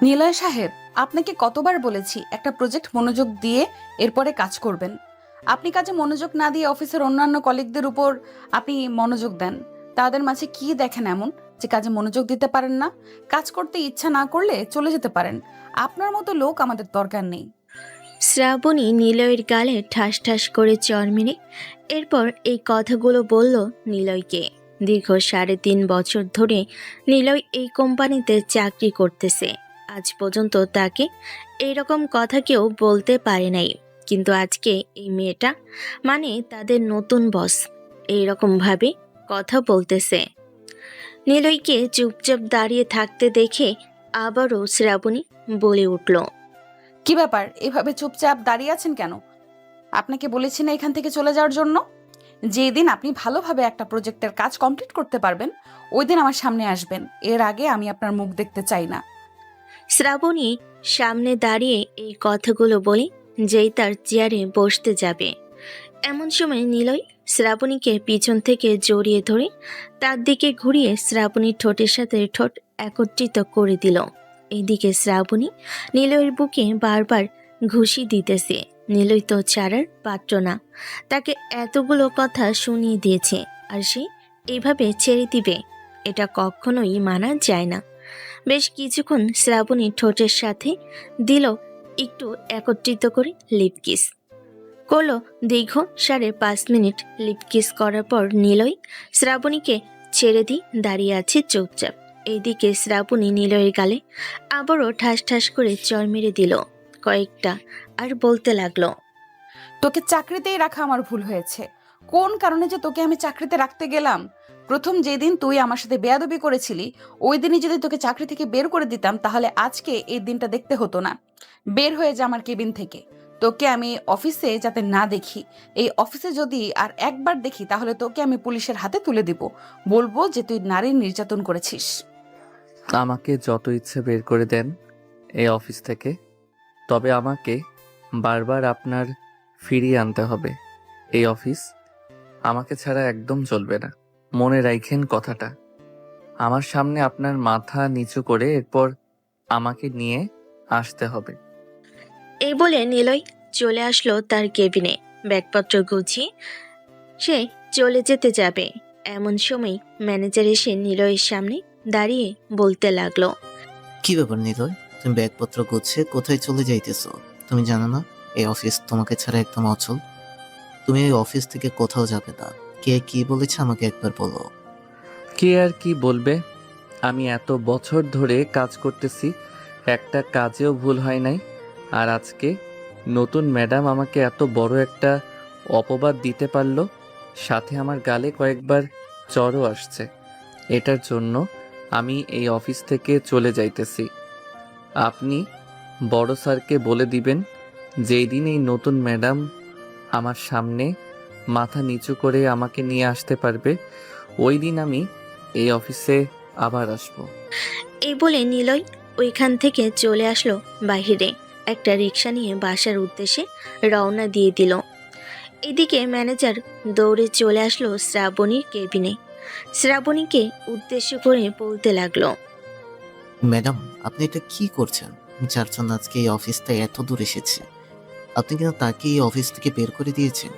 নিলয় সাহেব, আপনাকে কতবার বলেছি একটা প্রজেক্ট মনোযোগ দিয়ে এরপরে কাজ করবেন। আপনি কাজে মনোযোগ না দিয়ে অফিসের অন্যান্য কলিগদের উপর আপনি মনোযোগ দেন। তাদের মাঝে কি দেখেন এমন যে কাজে মনোযোগ দিতে পারেন না? কাজ করতে ইচ্ছা না করলে চলে যেতে পারেন। আপনার মতো লোক আমাদের দরকার নেই। শ্রাবণী নিলয়ের গালে ঠাস ঠাস করে চড় মেরে এরপর এই কথাগুলো বলল নিলয়কে। দীর্ঘ 3.5 বছর ধরে নিলয় এই কোম্পানিতে চাকরি করতেছে। আজ পর্যন্ত তাকে এইরকম কথা কেউ বলতে পারে নাই, কিন্তু আজকে এই মেয়েটা মানে তাদের নতুন বস এইরকমভাবে কথা বলতেছে। নিলয়কে চুপচাপ দাঁড়িয়ে থাকতে দেখে আবারও শ্রাবণী বলে উঠল, কি ব্যাপার, এভাবে চুপচাপ দাঁড়িয়ে আছেন কেন? আপনাকে বলেছি না এখান থেকে চলে যাওয়ার জন্য? যেদিন আপনি ভালোভাবে একটা প্রজেক্টের কাজ কমপ্লিট করতে পারবেন, ওই দিন আমার সামনে আসবেন। এর আগে আমি আপনার মুখ দেখতে চাই না। শ্রাবণী সামনে দাঁড়িয়ে এই কথাগুলো বলে যেই তার চেয়ারে বসতে যাবে, এমন সময় নিলয় শ্রাবণীকে পিছন থেকে জড়িয়ে ধরে তার দিকে ঘুরিয়ে শ্রাবণীর ঠোঁটের সাথে ঠোঁট একত্রিত করে দিল। এদিকে শ্রাবণী নিলয়ের বুকে বারবার ঘুষি দিতেছে। নিলয় তো ছাড়ার পাত্র না, তাকে এতগুলো কথা শুনিয়ে দিয়েছে, আর সে এইভাবে ছেড়ে দিবে? এটা কখনোই মানা যায় না। বেশ কিছুক্ষণ শ্রাবণী ঠোঁটের সাথে দিল একটু একত্রিত করে লিপ কিস করলো। দীর্ঘ 5.5 মিনিট লিপ কিস করার পর নিলয় শ্রাবণীকে ছেড়ে দিয়ে দাঁড়িয়ে আছে চুপচাপ। এইদিকে শ্রাবণী নিলয়ের গালে আবারও ঠাস ঠাস করে চড় মেরে দিল কয়েকটা, আর বলতে লাগলো, তোকে চাকরিতেই রাখা আমার ভুল হয়েছে। কোন কারণে যে তোকে আমি চাকরিতে রাখতে গেলাম? প্রথম যেদিন তুই আমার সাথে বেয়াদবি করেছিলি, ওই দিনই যদি তোকে চাকরি থেকে বের করে দিতাম, তাহলে আজকে এই দিনটা দেখতে হতো না। বের হয়ে যা আমার কেবিন থেকে। তোকে আমি অফিসে যাতে না দেখি। এই অফিসে যদি আর একবার দেখি, তাহলে তোকে আমি পুলিশের হাতে তুলে দিব। বলবো যে তুই নারী নির্যাতন করেছিস। আমাকে যত ইচ্ছে বের করে দেন এই অফিস থেকে, তবে আমাকে বারবার আপনার ফিরিয়ে আনতে হবে। এই অফিস আমাকে ছাড়া একদম চলবে না। মনে রাখেন কথাটা। আমার সামনে আপনার মাথা নিচু করে এরপর আমাকে নিয়ে আসতে হবে। এই বলে নিলয় চলে আসলো তার কেবিনে। ব্যাগপত্র গুছিয়ে সে চলে যেতে যাবে, এমন সময় ম্যানেজার এসে নিলয়ের সামনে দাঁড়িয়ে বলতে লাগলো, কি ব্যাপার নিলয়, তুমি ব্যাগপত্র গুছিয়ে কোথায় চলে যাইতেছো? তুমি জানো না এই অফিস তোমাকে ছাড়া একদম অচল? তুমি এই অফিস থেকে কোথাও যাবে না। কে কি বলেছে আমাকে একবার বলো। কে আর কি বলবে? আমি এত বছর ধরে কাজ করতেছি, একটা কাজেও ভুল হয় নাই। আর আজকে নতুন ম্যাডাম আমাকে এত বড় একটা অপবাদ দিতে পারলো, সাথে আমার গালে কয়েকবার জ্বরও আসছে। এটার জন্য আমি এই অফিস থেকে চলে যাইতেছি। আপনি বড় স্যারকে বলে দিবেন, যেই দিন এই নতুন ম্যাডাম আমার সামনে মাথা নিচু করে আমাকে নিয়ে আসতে পারবে, ওই দিন আমি এই অফিসে আবার আসবো। এই বলে নিলয় ওইখান থেকে চলে আসলো বাহিরে। একটা রিক্সা নিয়ে বাসার উদ্দেশ্যে রওনা দিয়ে দিল। এদিকে ম্যানেজার দৌড়ে চলে আসলো শ্রাবণীর কেবিনে। শ্রাবণীকে উদ্দেশ্য করে বলতে লাগলো, ম্যাডাম, আপনি এটা কি করছেন? যার জন্য আজকে এই অফিসটা এত দূর এসেছে, আপনি কিনা তাকে এই অফিস থেকে বের করে দিয়েছেন।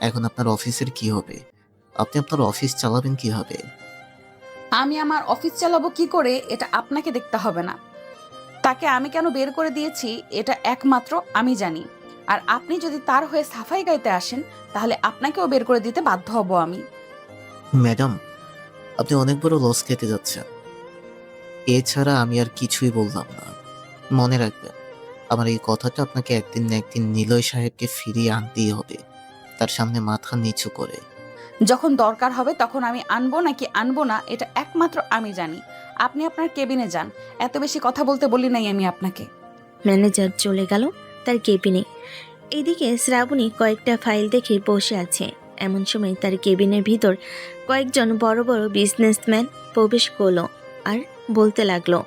এখন আপনার অফিসের কি হবে? আপনি আপনার অফিস চালাবেন কিভাবে? আমি আমার অফিস চালাবো কি করে, এটা আপনাকে দেখতে হবে না। তাকে আমি কেন বের করে দিয়েছি, এটা একমাত্র আমি জানি। আর আপনি যদি তার হয়ে সাফাই গাইতে আসেন, তাহলে আপনাকেও বের করে দিতে বাধ্য হব আমি। ম্যাডাম, আপনি অনেক বড় লস খেতে যাচ্ছেন। এছাড়া আমি আর কিছুই বললাম না। মনে রাখবেন, আমার এই কথাটা আপনাকে একদিন না একদিন নিলয় সাহেবকে ফিরিয়ে আনতেই হবে, তার সামনে মাথা নিচু করে। যখন দরকার হবে তখন আমি আনবো নাকি আনবো না, এটা একমাত্র আমি জানি। আপনি আপনার কেবিনে যান। এত বেশি কথা বলতে বলি নাই আমি আপনাকে। ম্যানেজার চলে গেল তার কেবিনে। এদিকে শ্রাবণী কয়েকটা ফাইল দেখে বসে আছে। এমন সময় তার কেবিনের ভিতর কয়েকজন বড় বড় বিজনেসম্যান প্রবেশ করলো আর বলতে লাগলো,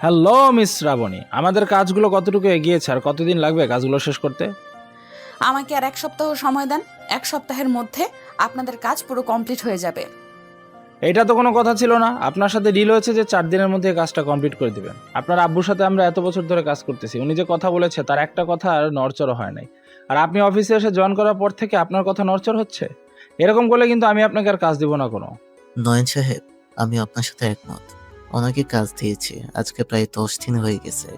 হ্যালো মিস শ্রাবণী, আমাদের কাজগুলো কতটুকু এগিয়েছে আর কতদিন লাগবে কাজগুলো শেষ করতে? আমাকে আর 1 সপ্তাহ সময় দেন। 1 সপ্তাহের মধ্যে আপনাদের কাজ পুরো কমপ্লিট হয়ে যাবে। এটা তো কোনো কথা ছিল না। আপনার সাথে ডিল হয়েছে যে 4 দিনের মধ্যে এই কাজটা কমপ্লিট করে দিবেন। আপনার আব্বুর সাথে আমরা এত বছর ধরে কাজ করতেছি, উনি যে কথা বলেছে তার একটা কথা আর নড়চড় হয় নাই। আর আপনি অফিসে এসে জয়েন করার পর থেকে আপনার কথা নড়চড় হচ্ছে। এরকম করলে কিন্তু আমি আপনাকে আর কাজ দিব না কোনো। নয়ন সাহেব, আমি আপনার সাথে একমত। ওনাকে কাজ দিয়েছি, আজকে প্রায় 10 দিন হয়ে গেছে।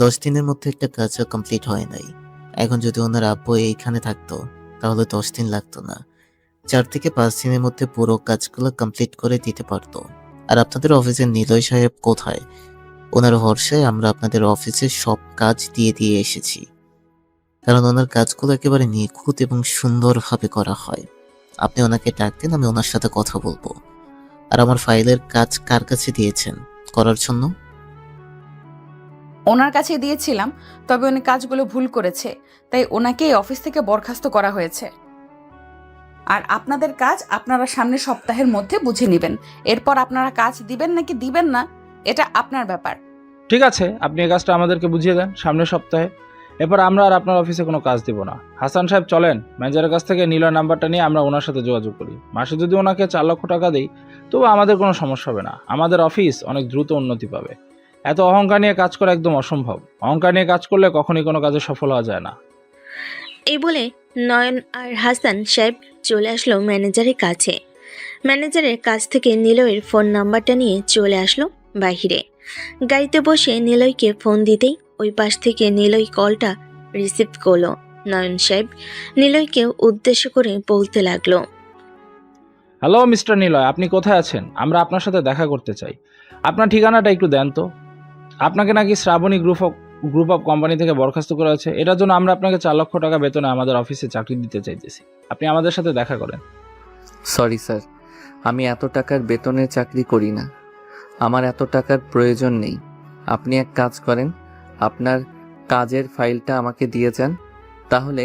10 দিনের মধ্যে একটা কাজও কমপ্লিট হয় নাই। এখন যদি ওনার আব্বু এইখানে থাকতো তাহলে 10 দিন লাগতো না, 4 থেকে 5 দিনের মধ্যে পুরো কাজগুলো কমপ্লিট করে দিতে পারতো। আর আপনাদের অফিসের নিলয় সাহেব কোথায়? ওনার ভরসায় আমরা আপনাদের অফিসের সব কাজ দিয়ে দিয়ে এসেছি, কারণ ওনার কাজগুলো একেবারে নিখুঁত এবং সুন্দরভাবে করা হয়। আপনি ওনাকে ডাক দিন, আমি ওনার সাথে কথা বলবো। আর আমার ফাইলের কাজ কার কাছে দিয়েছেন করার জন্য? ওনার কাছে দিয়েছিলাম, তবে উনি কাজগুলো ভুল করেছে, তাই ওনাকে এই অফিস থেকে বরখাস্ত করা হয়েছে। আর আপনাদের কাজ আপনারা সামনের সপ্তাহের মধ্যে বুঝে নেবেন। এরপর আপনারা কাজ দিবেন নাকি দিবেন না, এটা আপনার ব্যাপার। ঠিক আছে, আপনি এই কাজটা আমাদেরকে বুঝিয়ে দেন সামনের সপ্তাহে। এরপর আমরা আর আপনার অফিসে কোনো কাজ দিব না। হাসান সাহেব চলেন, ম্যানেজারের কাছ থেকে নীলয় নাম্বারটা নিয়ে আমরা ওনার সাথে যোগাযোগ করি। মাসে যদি ওনাকে 4 লক্ষ টাকা দিই তবু আমাদের কোনো সমস্যা হবে না। আমাদের অফিস অনেক দ্রুত উন্নতি পাবে। এত অহংকার নিয়ে কাজ করা একদম অসম্ভব। অহংকার নিয়ে কাজ করলে কখনই কোনো কাজে সফল হওয়া যায় না। এই বলে নয়ন আর হাসান সাহেব চলে আসলো ম্যানেজারের কাছে। ম্যানেজারের কাছ থেকে নিলয়ের ফোন নাম্বারটা নিয়ে চলে আসলো বাহিরে। গাড়িতে বসে নিলয়কে ফোন দিতেই ওই পাশ থেকে নিলয় কলটা রিসিভ করলো। নয়ন সাহেব নিলয়কে উদ্দেশ্য করে বলতে লাগলো, হ্যালো মিস্টার নিলয়, আপনি কোথায় আছেন? আমরা আপনার সাথে দেখা করতে চাই। আপনার ঠিকানাটা একটু দেন তো। আপনাকে নাকি শ্রাবণী গ্রুপ অফ কোম্পানি থেকে বরখাস্ত করা হয়েছে। এটার জন্য আমরা আপনাকে 4 লক্ষ টাকা বেতনে আমাদের অফিসে চাকরি দিতে চাইতেছি। আপনি আমাদের সাথে দেখা করেন। সরি স্যার, আমি এত টাকার বেতনের চাকরি করি না। আমার এত টাকার প্রয়োজন নেই। আপনি এক কাজ করেন, আপনার কাজের ফাইলটা আমাকে দিয়ে যান, তাহলে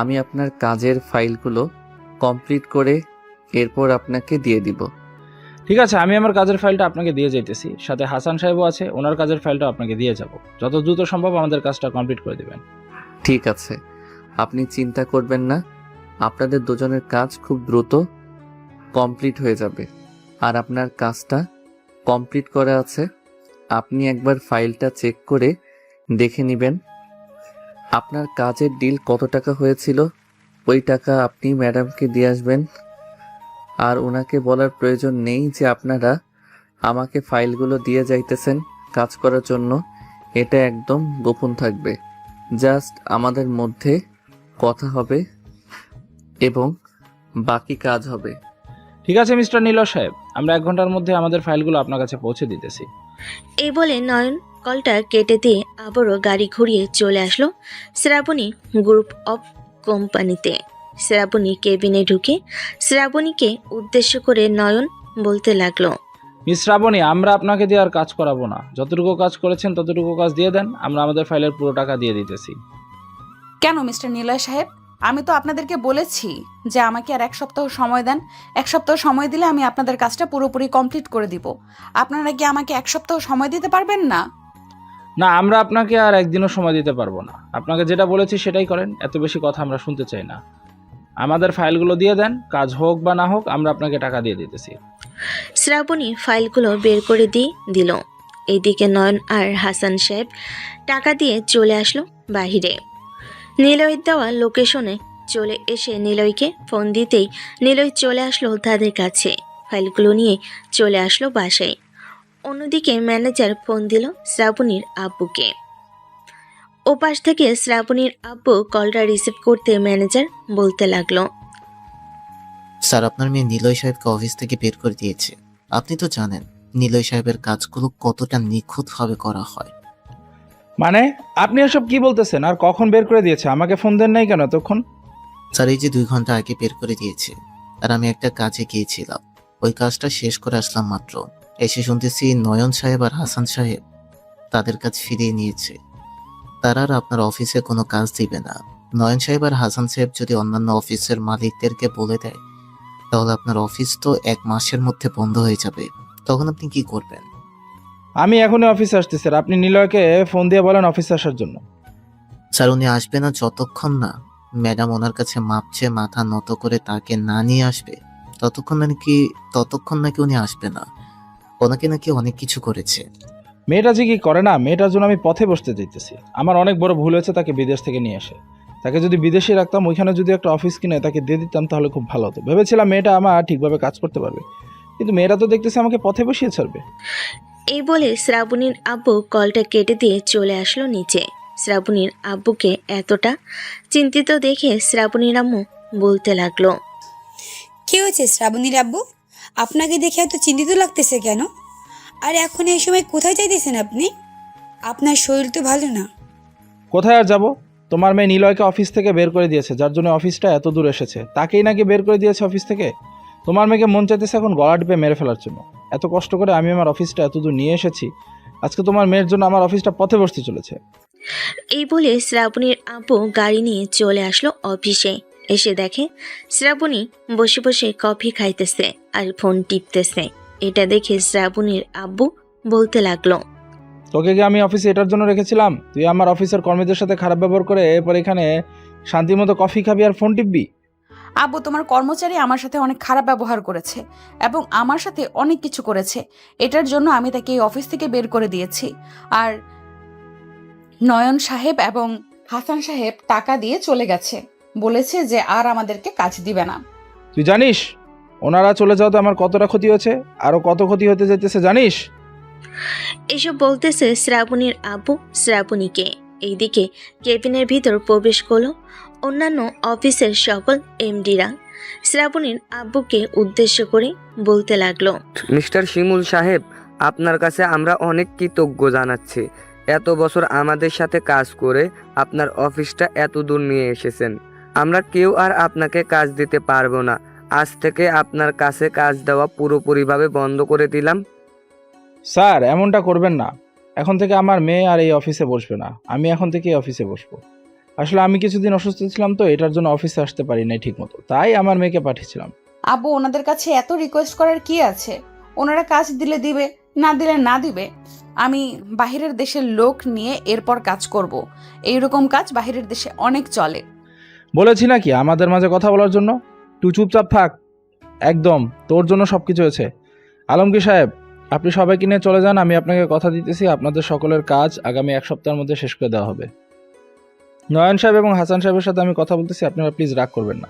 আমি আপনার কাজের ফাইলগুলো কমপ্লিট করে এরপর আপনাকে দিয়ে দিব। ঠিক আছে, আমি আমার কাজের ফাইলটা আপনাকে দিয়ে যাইতেছি। সাথে হাসান সাহেবও আছে, ওনার কাজের ফাইলটা আপনাকে দিয়ে যাব। যত দ্রুত সম্ভব আমাদের কাজটা কমপ্লিট করে দেবেন। ঠিক আছে, আপনি চিন্তা করবেন না, আপনাদের দুজনের কাজ খুব দ্রুত কমপ্লিট হয়ে যাবে। আর আপনার কাজটা কমপ্লিট করা আছে, আপনি একবার ফাইলটা চেক করে দেখে নেবেন। আপনার কাজের ডিল কত টাকা হয়েছিল ওই টাকা আপনি ম্যাডামকে দিয়ে আসবেন। আর ওনাকে বলার প্রয়োজন নেই যে আপনারা আমাকে ফাইলগুলো দিয়ে যাইতেছেন কাজ করার জন্য। এটা একদম গোপন থাকবে, জাস্ট আমাদের মধ্যে কথা হবে এবং বাকি কাজ হবে। ঠিক আছে মিস্টার নীলয় সাহেব, আমরা 1 ঘন্টার মধ্যে আমাদের ফাইলগুলো আপনার কাছে পৌঁছে দিতেছি। এই বলে নয়ন কলটা কেটে দিয়ে আবারও গাড়ি ঘুরিয়ে চলে আসলো শ্রাবণী গ্রুপ অফ কোম্পানিতে। শ্রাবণী কেবিনে ঢুকে শ্রাবণীকে উদ্দেশ্য করে নয়ন বলতে লাগলো, মিস শ্রাবণী, আমরা আপনাকে দিয়ে আর কাজ করাবো না। যতটুকু কাজ করেছেন ততটুকু কাজ দিয়ে দেন, আমরা আমাদের ফাইলের পুরো টাকা দিয়ে দিতেছি। কেন মিস্টার নিলয় সাহেব, আমি তো আপনাদেরকে বলেছি যে আমাকে আর 1 সপ্তাহ সময় দেন। 1 সপ্তাহ সময় দিলে আমি আপনাদের কাজটা পুরোপুরি কমপ্লিট করে দিব। আপনারা কি আমাকে 1 সপ্তাহ সময় দিতে পারবেন না? না, আমরা আপনাকে আর একদিনও সময় দিতে পারবো না। আপনাকে যেটা বলেছি সেটাই করেন, এত বেশি কথা আমরা শুনতে চাই না। আমাদের ফাইলগুলো দিয়ে দেন, কাজ হোক বা না হোক আমরা আপনাকে টাকা দিয়ে দিতেছি। শ্রাবণী ফাইলগুলো বের করে দিয়ে দিল। এইদিকে নয়ন আর হাসান সাহেব টাকা দিয়ে চলে আসলো বাহিরে। নিলয়ের দেওয়া লোকেশনে চলে এসে নিলয়কে ফোন দিতেই নিলয় চলে আসলো তাদের কাছে। ফাইলগুলো নিয়ে চলে আসলো বাসায়। অন্যদিকে ম্যানেজার ফোন দিল শ্রাবণীর আব্বুকে। ওপাশ থেকে শ্রাবণীর আব্বু কলটা রিসিভ করতে ম্যানেজার বলতে লাগলো, স্যার, আপনার মেয়ে নিলয় সাহেবকে অফিস থেকে বের করে দিয়েছে। আপনি তো জানেন নিলয় সাহেবের কাজগুলো কতটা নিখুঁতভাবে করা হয়। মানে আপনি এসব কি বলতেছেন? আর কখন বের করে দিয়েছে? আমাকে ফোন দেন নাই কেন তখন? স্যার, এই যে 2 ঘন্টা আগে বের করে দিয়েছে। আর আমি একটা কাজে গিয়েছিলাম, ওই কাজটা শেষ করে আসলাম মাত্র। এসে শুনতেছি নয়ন সাহেব আর হাসান সাহেব তাদের কাজ ফিরিয়ে নিয়েছে। তারা আর আপনার অফিসে কোনো কাজ দিবে না। নয়ন সাহেব আর হাসান সাহেব যদি অন্যান্য অফিসের মালিকদেরকে বলে দেয় তাহলে আপনার অফিস তো 1 মাসের মধ্যে বন্ধ হয়ে যাবে। তখন আপনি কি করবেন? আমি এখনই অফিসে আসছি স্যার। আপনি নিলয়কে ফোন দিয়ে বলেন অফিসে আসার জন্য। স্যার, উনি আসবে না যতক্ষণ না ম্যাডাম ওনার কাছে মাপ চেয়ে মাথা নত করে তাকে না নিয়ে আসবে ততক্ষণ নাকি উনি আসবে না। ওনাকে নাকি অনেক কিছু করেছে। মেয়েটা যে কি করে না, মেয়েটার জন্য আমি পথে বসতে চাইতেছি। আমার অনেক বড় ভুল হয়েছে তাকে বিদেশ থেকে নিয়ে এসে। তাকে যদি বিদেশে রাখতাম, ওইখানে যদি একটা অফিস কিনে তাকে দিয়ে দিতাম তাহলে খুব ভালো হতো। ভেবেছিলাম মেয়েটা আমার ঠিকভাবে কাজ করতে পারবে, কিন্তু মেয়েটা তো দেখতেছি আমাকে পথে বসিয়ে ছাড়বে। এই বলে শ্রাবণীর আব্বু কলটা কেটে দিয়ে চলে আসলো নিচে। শ্রাবণীর আব্বুকে এতটা চিন্তিত দেখে শ্রাবণীর আম্মু বলতে লাগলো, কি হয়েছে শ্রাবণীর আব্বু? আপনাকে দেখে এত চিন্তিত লাগতেছে কেন? আর এখন এই সময় কোথায় যাইতেছেন আপনি? আপনার শরীর তো ভালো না। কোথায় আর যাবো? তোমার মেয়ে নিলয়কে অফিস থেকে বের করে দিয়েছে, যার জন্য অফিসটা এত দূর এসেছে। তাকেই নাকি বের করে দিয়েছে অফিস থেকে। তোমার মেয়েকে মন চাইতেছে এখন গলা টিপে মেরে ফেলার জন্য। এত কষ্ট করে আমি আমার অফিসটা এত দূর নিয়ে এসেছি, আজকে তোমার মেয়ের জন্য আমার অফিসটা পথে বসতে চলেছে। এই বলে শ্রাবণীর আব্বু গাড়ি নিয়ে চলে আসলো অফিসে। এসে দেখে শ্রাবণী বসে বসে কফি খাইতেছে আর ফোন টিপতেছে। এটা দেখে শ্রাবণীর আব্বু বলতে লাগলো, তোকে কি আমি অফিসে এটার জন্য রেখেছিলাম? তুই আমার অফিসের কর্মীদের সাথে খারাপ ব্যবহার করে এরপর এখানে শান্তিমতো কফি খাবি আর ফোন টিপবি? আব্বু, তোমার কর্মচারী আমার সাথে অনেক খারাপ ব্যবহার করেছে এবং আমার সাথে অনেক কিছু করেছে। এটার জন্য আমি তাকে এই অফিস থেকে বের করে দিয়েছি। আর নয়ন সাহেব এবং হাসান সাহেব টাকা দিয়ে চলে গেছে, বলেছে যে আর আমাদেরকে কাজ দিবে না। তুই জানিস ওনারা চলে যাওয়াতে আমার কতটা ক্ষতি হয়েছে, আরও কত ক্ষতি হতে যেতেছে জানিস? এসব বলতেছে শ্রাবণীর আব্বু শ্রাবণীকে। এইদিকে কেবিনের ভিতর প্রবেশ করলো অন্যান্য অফিসের সকল এমডিরা। শ্রাবণীর আব্বুকে উদ্দেশ্য করে বলতে লাগলো, মিস্টার শিমুল সাহেব, আপনার কাছে আমরা অনেক কৃতজ্ঞ জানাচ্ছি। এত বছর আমাদের সাথে কাজ করে আপনার অফিসটা এত দূর নিয়ে এসেছেন। আমরা কেউ আর আপনাকে কাজ দিতে পারবো না। আজ থেকে আপনার কাছে কাজ দেওয়া পুরোপুরিভাবে বন্ধ করে দিলাম। স্যার, এমনটা করবেন না। এখন থেকে আমার মেয়ে আর এই অফিসে বসবে না। আমি এখন থেকে এই অফিসে বসবো। আসলে আমি কিছুদিন অসুস্থ ছিলাম, তো এটার জন্য অফিসে আসতে পারি নাই ঠিক মতো, তাই আমার মেয়েকে পাঠিয়েছিলাম। আব্বু, ওনাদের কাছে এত রিকোয়েস্ট করার কি আছে? ওনারা কাজ দিলে দিবে, না দিলে না দিবে। আমি বাহিরের দেশের লোক নিয়ে এরপর কাজ করব। এইরকম কাজ বাহিরের দেশে অনেক চলে। বলেছি নাকি আমাদের মাঝে কথা বলার জন্য? তুই চুপচাপ থাক একদম। তোর জন্য সব কিছু হয়েছে। আলমগীর সাহেব, আপনি সবাইকে নিয়ে চলে যান। আমি আপনাকে কথা দিতেছি, আপনাদের সকলের কাজ আগামী 1 সপ্তাহের মধ্যে শেষ করে দেওয়া হবে। নয়ন সাহেব এবং হাসান সাহেবের সাথে আমি কথা বলতেছি, আপনারা প্লিজ রাগ করবেন না।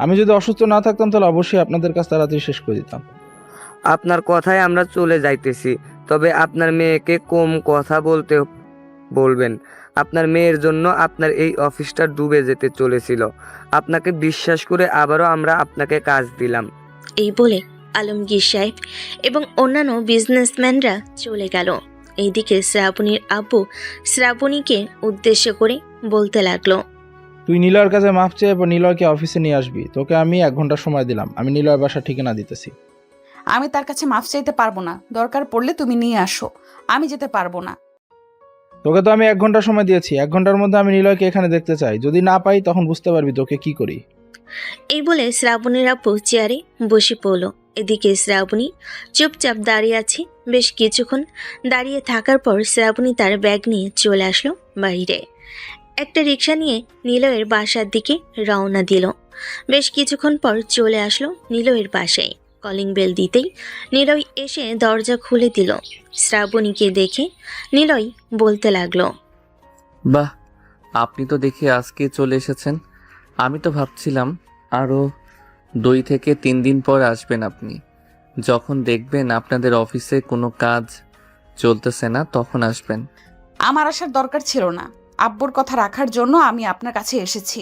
আমি যদি অসুস্থ না থাকতাম তাহলে অবশ্যই আপনাদের কাজ তাড়াতাড়ি শেষ করে দিতাম। আপনার কথায় আমরা চলে যাইতেছি, তবে আপনার মেয়েকে কম কথা বলতে বলবেন। আপনার মেয়ের জন্য আপনার এই অফিসটা ডুবে যেতে চলেছিল। আপনাকে বিশ্বাস করে আবারও আমরা আপনাকে কাজ দিলাম। এই বলে আলমগীর সাহেব এবং অন্যান্য বিজনেসম্যানরা চলে গেল। এইদিকে শ্রাবণীর আব্বু শ্রাবণীকে উদ্দেশ্য করে বলতে লাগলো, তুই নিলয়ের কাছে মাফ চেয়ে এরপর নিলয়কে অফিসে নিয়ে আসবি। তোকে আমি 1 ঘন্টা সময় দিলাম। আমি নিলয়ের বাসা ঠিকানা দিতেছি। আমি তার কাছে মাফ চাইতে পারবো না। দরকার পড়লে তুমি নিয়ে আসো, আমি যেতে পারবো না। তোকে তো আমি 1 ঘন্টা সময় দিয়েছি। 1 ঘন্টার মধ্যে আমি নিলয়কে এখানে দেখতে চাই। যদি না পাই তখন বুঝতে পারবি তোকে কি করি। এই বলে শ্রাবণীর আব্বু চেয়ারে বসে পড়ল। এদিকে শ্রাবণী চুপচাপ দাঁড়িয়ে আছে। বেশ কিছুক্ষণ দাঁড়িয়ে থাকার পর শ্রাবণী তার ব্যাগ নিয়ে চলে আসলো বাইরে। একটা রিক্সা নিয়ে নিলয়ের বাসার দিকে রওনা দিল। বেশ কিছুক্ষণ পর চলে আসলো নিলয়ের বাসায়। কলিং বেল দিতেই নিলয় এসে দরজা খুলে দিল। শ্রাবণীকে দেখে নিলয় বলতে লাগলো, বাহ, আপনি তো দেখি আজকে চলে এসেছেন। আমি তো ভাবছিলাম আরও 2 থেকে 3 দিন পর আসবেন আপনি। যখন দেখবেন আপনাদের অফিসে কোনো কাজ চলতেছে না তখন আসবেন। আমার আসার দরকার ছিল না। আব্বুর কথা রাখার জন্য আমি আপনার কাছে এসেছি।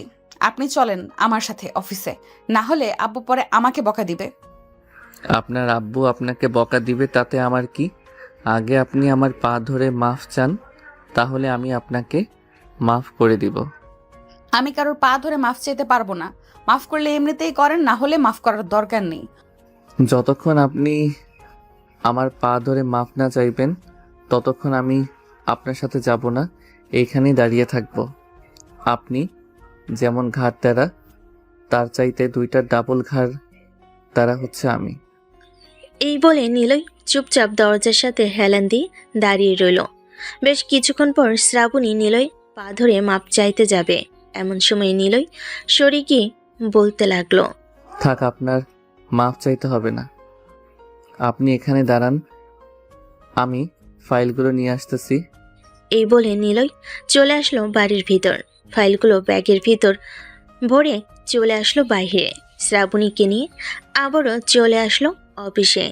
আপনি চলেন আমার সাথে অফিসে, না হলে আব্বু পরে আমাকে বকা দিবে। আপনার আব্বু আপনাকে বকা দিবে তাতে আমার কি? আগে আপনি আমার পা ধরে মাফ চান, তাহলে আমি আপনাকে মাফ করে দিব। আমি কারোর পা ধরে মাফ চাইতে পারবো না। মাফ করলে এমনিতেই করেন, না হলে মাফ করার দরকার নেই। যতক্ষণ আপনি আমার পা ধরে মাফ না চাইবেন ততক্ষণ আমি আপনার সাথে যাব না, এইখানেই দাঁড়িয়ে থাকব। আপনি যেমন ঘাড় তারা, তার চাইতে 2টা ডাবল ঘাড় তারা হচ্ছে আমি। এই বলে নিলয় চুপচাপ দরজার সাথে হেলান দিয়ে দাঁড়িয়ে রইল। বেশ কিছুক্ষণ পর শ্রাবণী নিলয় পা ধরে মাপ চাইতে যাবে। এমন সময় নিলয় সরে গিয়ে বলতে লাগলো, থাক, আপনার মাফ চাইতে হবে না। আপনি এখানে দাঁড়ান, আমি ফাইলগুলো নিয়ে আসতেছি। এই বলে নিলয় চলে আসলো বাড়ির ভিতর। ফাইলগুলো ব্যাগের ভিতর ভরে চলে আসলো বাইরে। শ্রাবণীকে নিয়ে আবারও চলে আসলো অফিসে।